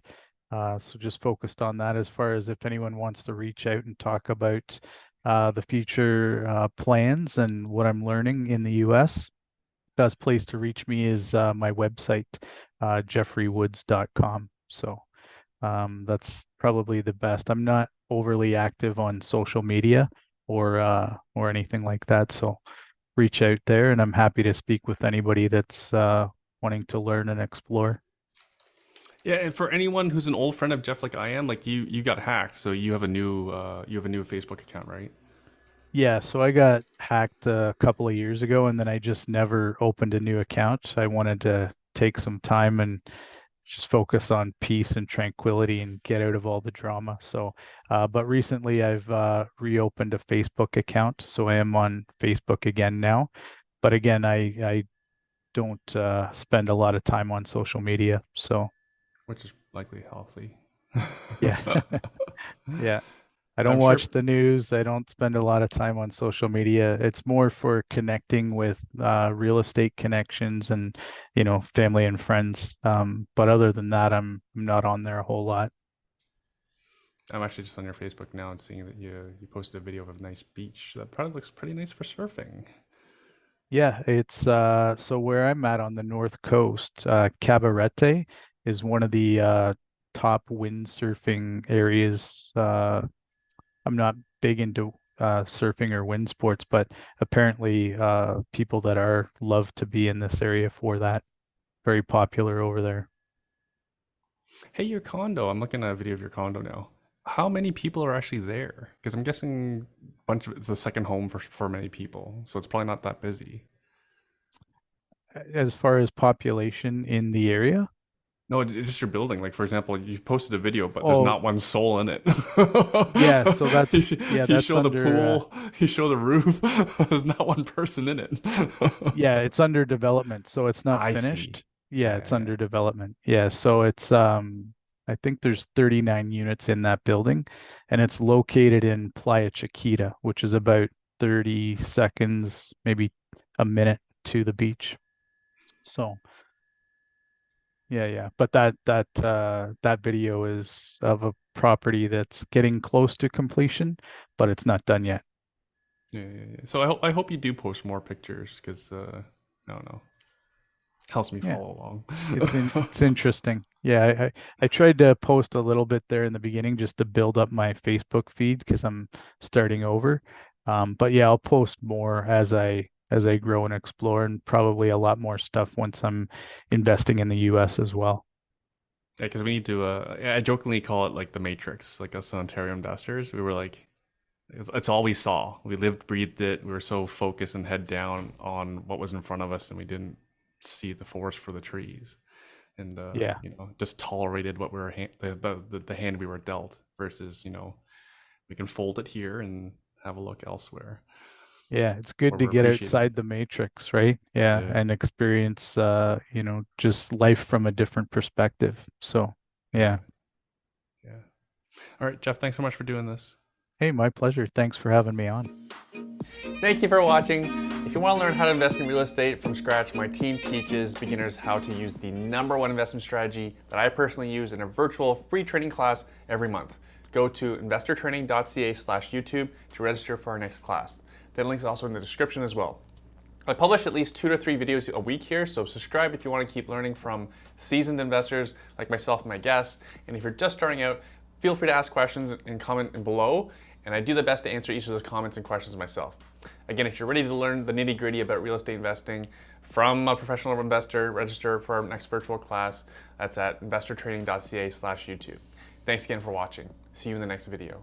So just focused on that as far as if anyone wants to reach out and talk about the future plans and what I'm learning in the US. Best place to reach me is my website, jeffreywoods.com. So that's probably the best. I'm not overly active on social media or anything like that. So reach out there, and I'm happy to speak with anybody that's wanting to learn and explore. yeah, and for anyone who's an old friend of Jeff like I am, like you got hacked, so you have a new Facebook account, right? Yeah, so I got hacked a couple of years ago, and then I just never opened a new account. I wanted to take some time and just focus on peace and tranquility and get out of all the drama. So, but recently I've reopened a Facebook account, so I am on Facebook again now. But again, I don't spend a lot of time on social media. So which is likely healthy. yeah, yeah. I don't I'm sure. watch the news. I don't spend a lot of time on social media. It's more for connecting with real estate connections and, family and friends. But other than that, I'm not on there a whole lot. I'm actually just on your Facebook now and seeing that you posted a video of a nice beach. That probably looks pretty nice for surfing. Yeah, it's so where I'm at on the North Coast, Cabarete is one of the top windsurfing areas. I'm not big into surfing or wind sports, but apparently people that are love to be in this area for that. Very popular over there. Hey, your condo. I'm looking at a video of your condo now. How many people are actually there? Because I'm guessing a bunch of it's a second home for many people, so it's probably not that busy. As far as population in the area, No, it's just your building. Like for example, you posted a video, but there's oh not one soul in it. yeah, so that's he, yeah, he that's showed the under pool. He showed the roof. There's not one person in it. yeah, it's under development, so it's not I see. finished. Yeah, Yeah, it's under development. Yeah, so it's I think there's 39 units in that building, and it's located in Playa Chiquita, which is about 30 seconds, maybe a minute to the beach. So yeah, yeah. But that video is of a property that's getting close to completion, but it's not done yet. yeah. So I hope you do post more pictures because I don't know, helps me Yeah. follow along. It's interesting. Yeah, I tried to post a little bit there in the beginning just to build up my Facebook feed because I'm starting over. But yeah, I'll post more as I grow and explore, and probably a lot more stuff once I'm investing in the US as well. Yeah, because we need to. I jokingly call it like the Matrix. Like us Ontario investors, we were like, it's all we saw. We lived, breathed it. We were so focused and head down on what was in front of us, and we didn't see the forest for the trees, and Yeah. just tolerated what we were the hand we were dealt. Versus, we can fold it here and have a look elsewhere, Yeah, it's good or to we're get appreciating it. outside the matrix, right? Yeah, Yeah, and experience just life from a different perspective. So, yeah. yeah, yeah. All right, Jeff. Thanks so much for doing this. Hey, my pleasure. Thanks for having me on. Thank you for watching. If you want to learn how to invest in real estate from scratch, my team teaches beginners how to use the #1 investment strategy that I personally use in a virtual free training class every month. Go to investortraining.ca/YouTube to register for our next class. The link is also in the description as well. I publish at least 2 to 3 videos a week here, so subscribe if you want to keep learning from seasoned investors like myself and my guests. And if you're just starting out, feel free to ask questions and comment below, and I do the best to answer each of those comments and questions myself. Again, if you're ready to learn the nitty-gritty about real estate investing from a professional investor, register for our next virtual class. That's at investortraining.ca/YouTube. Thanks again for watching. See you in the next video.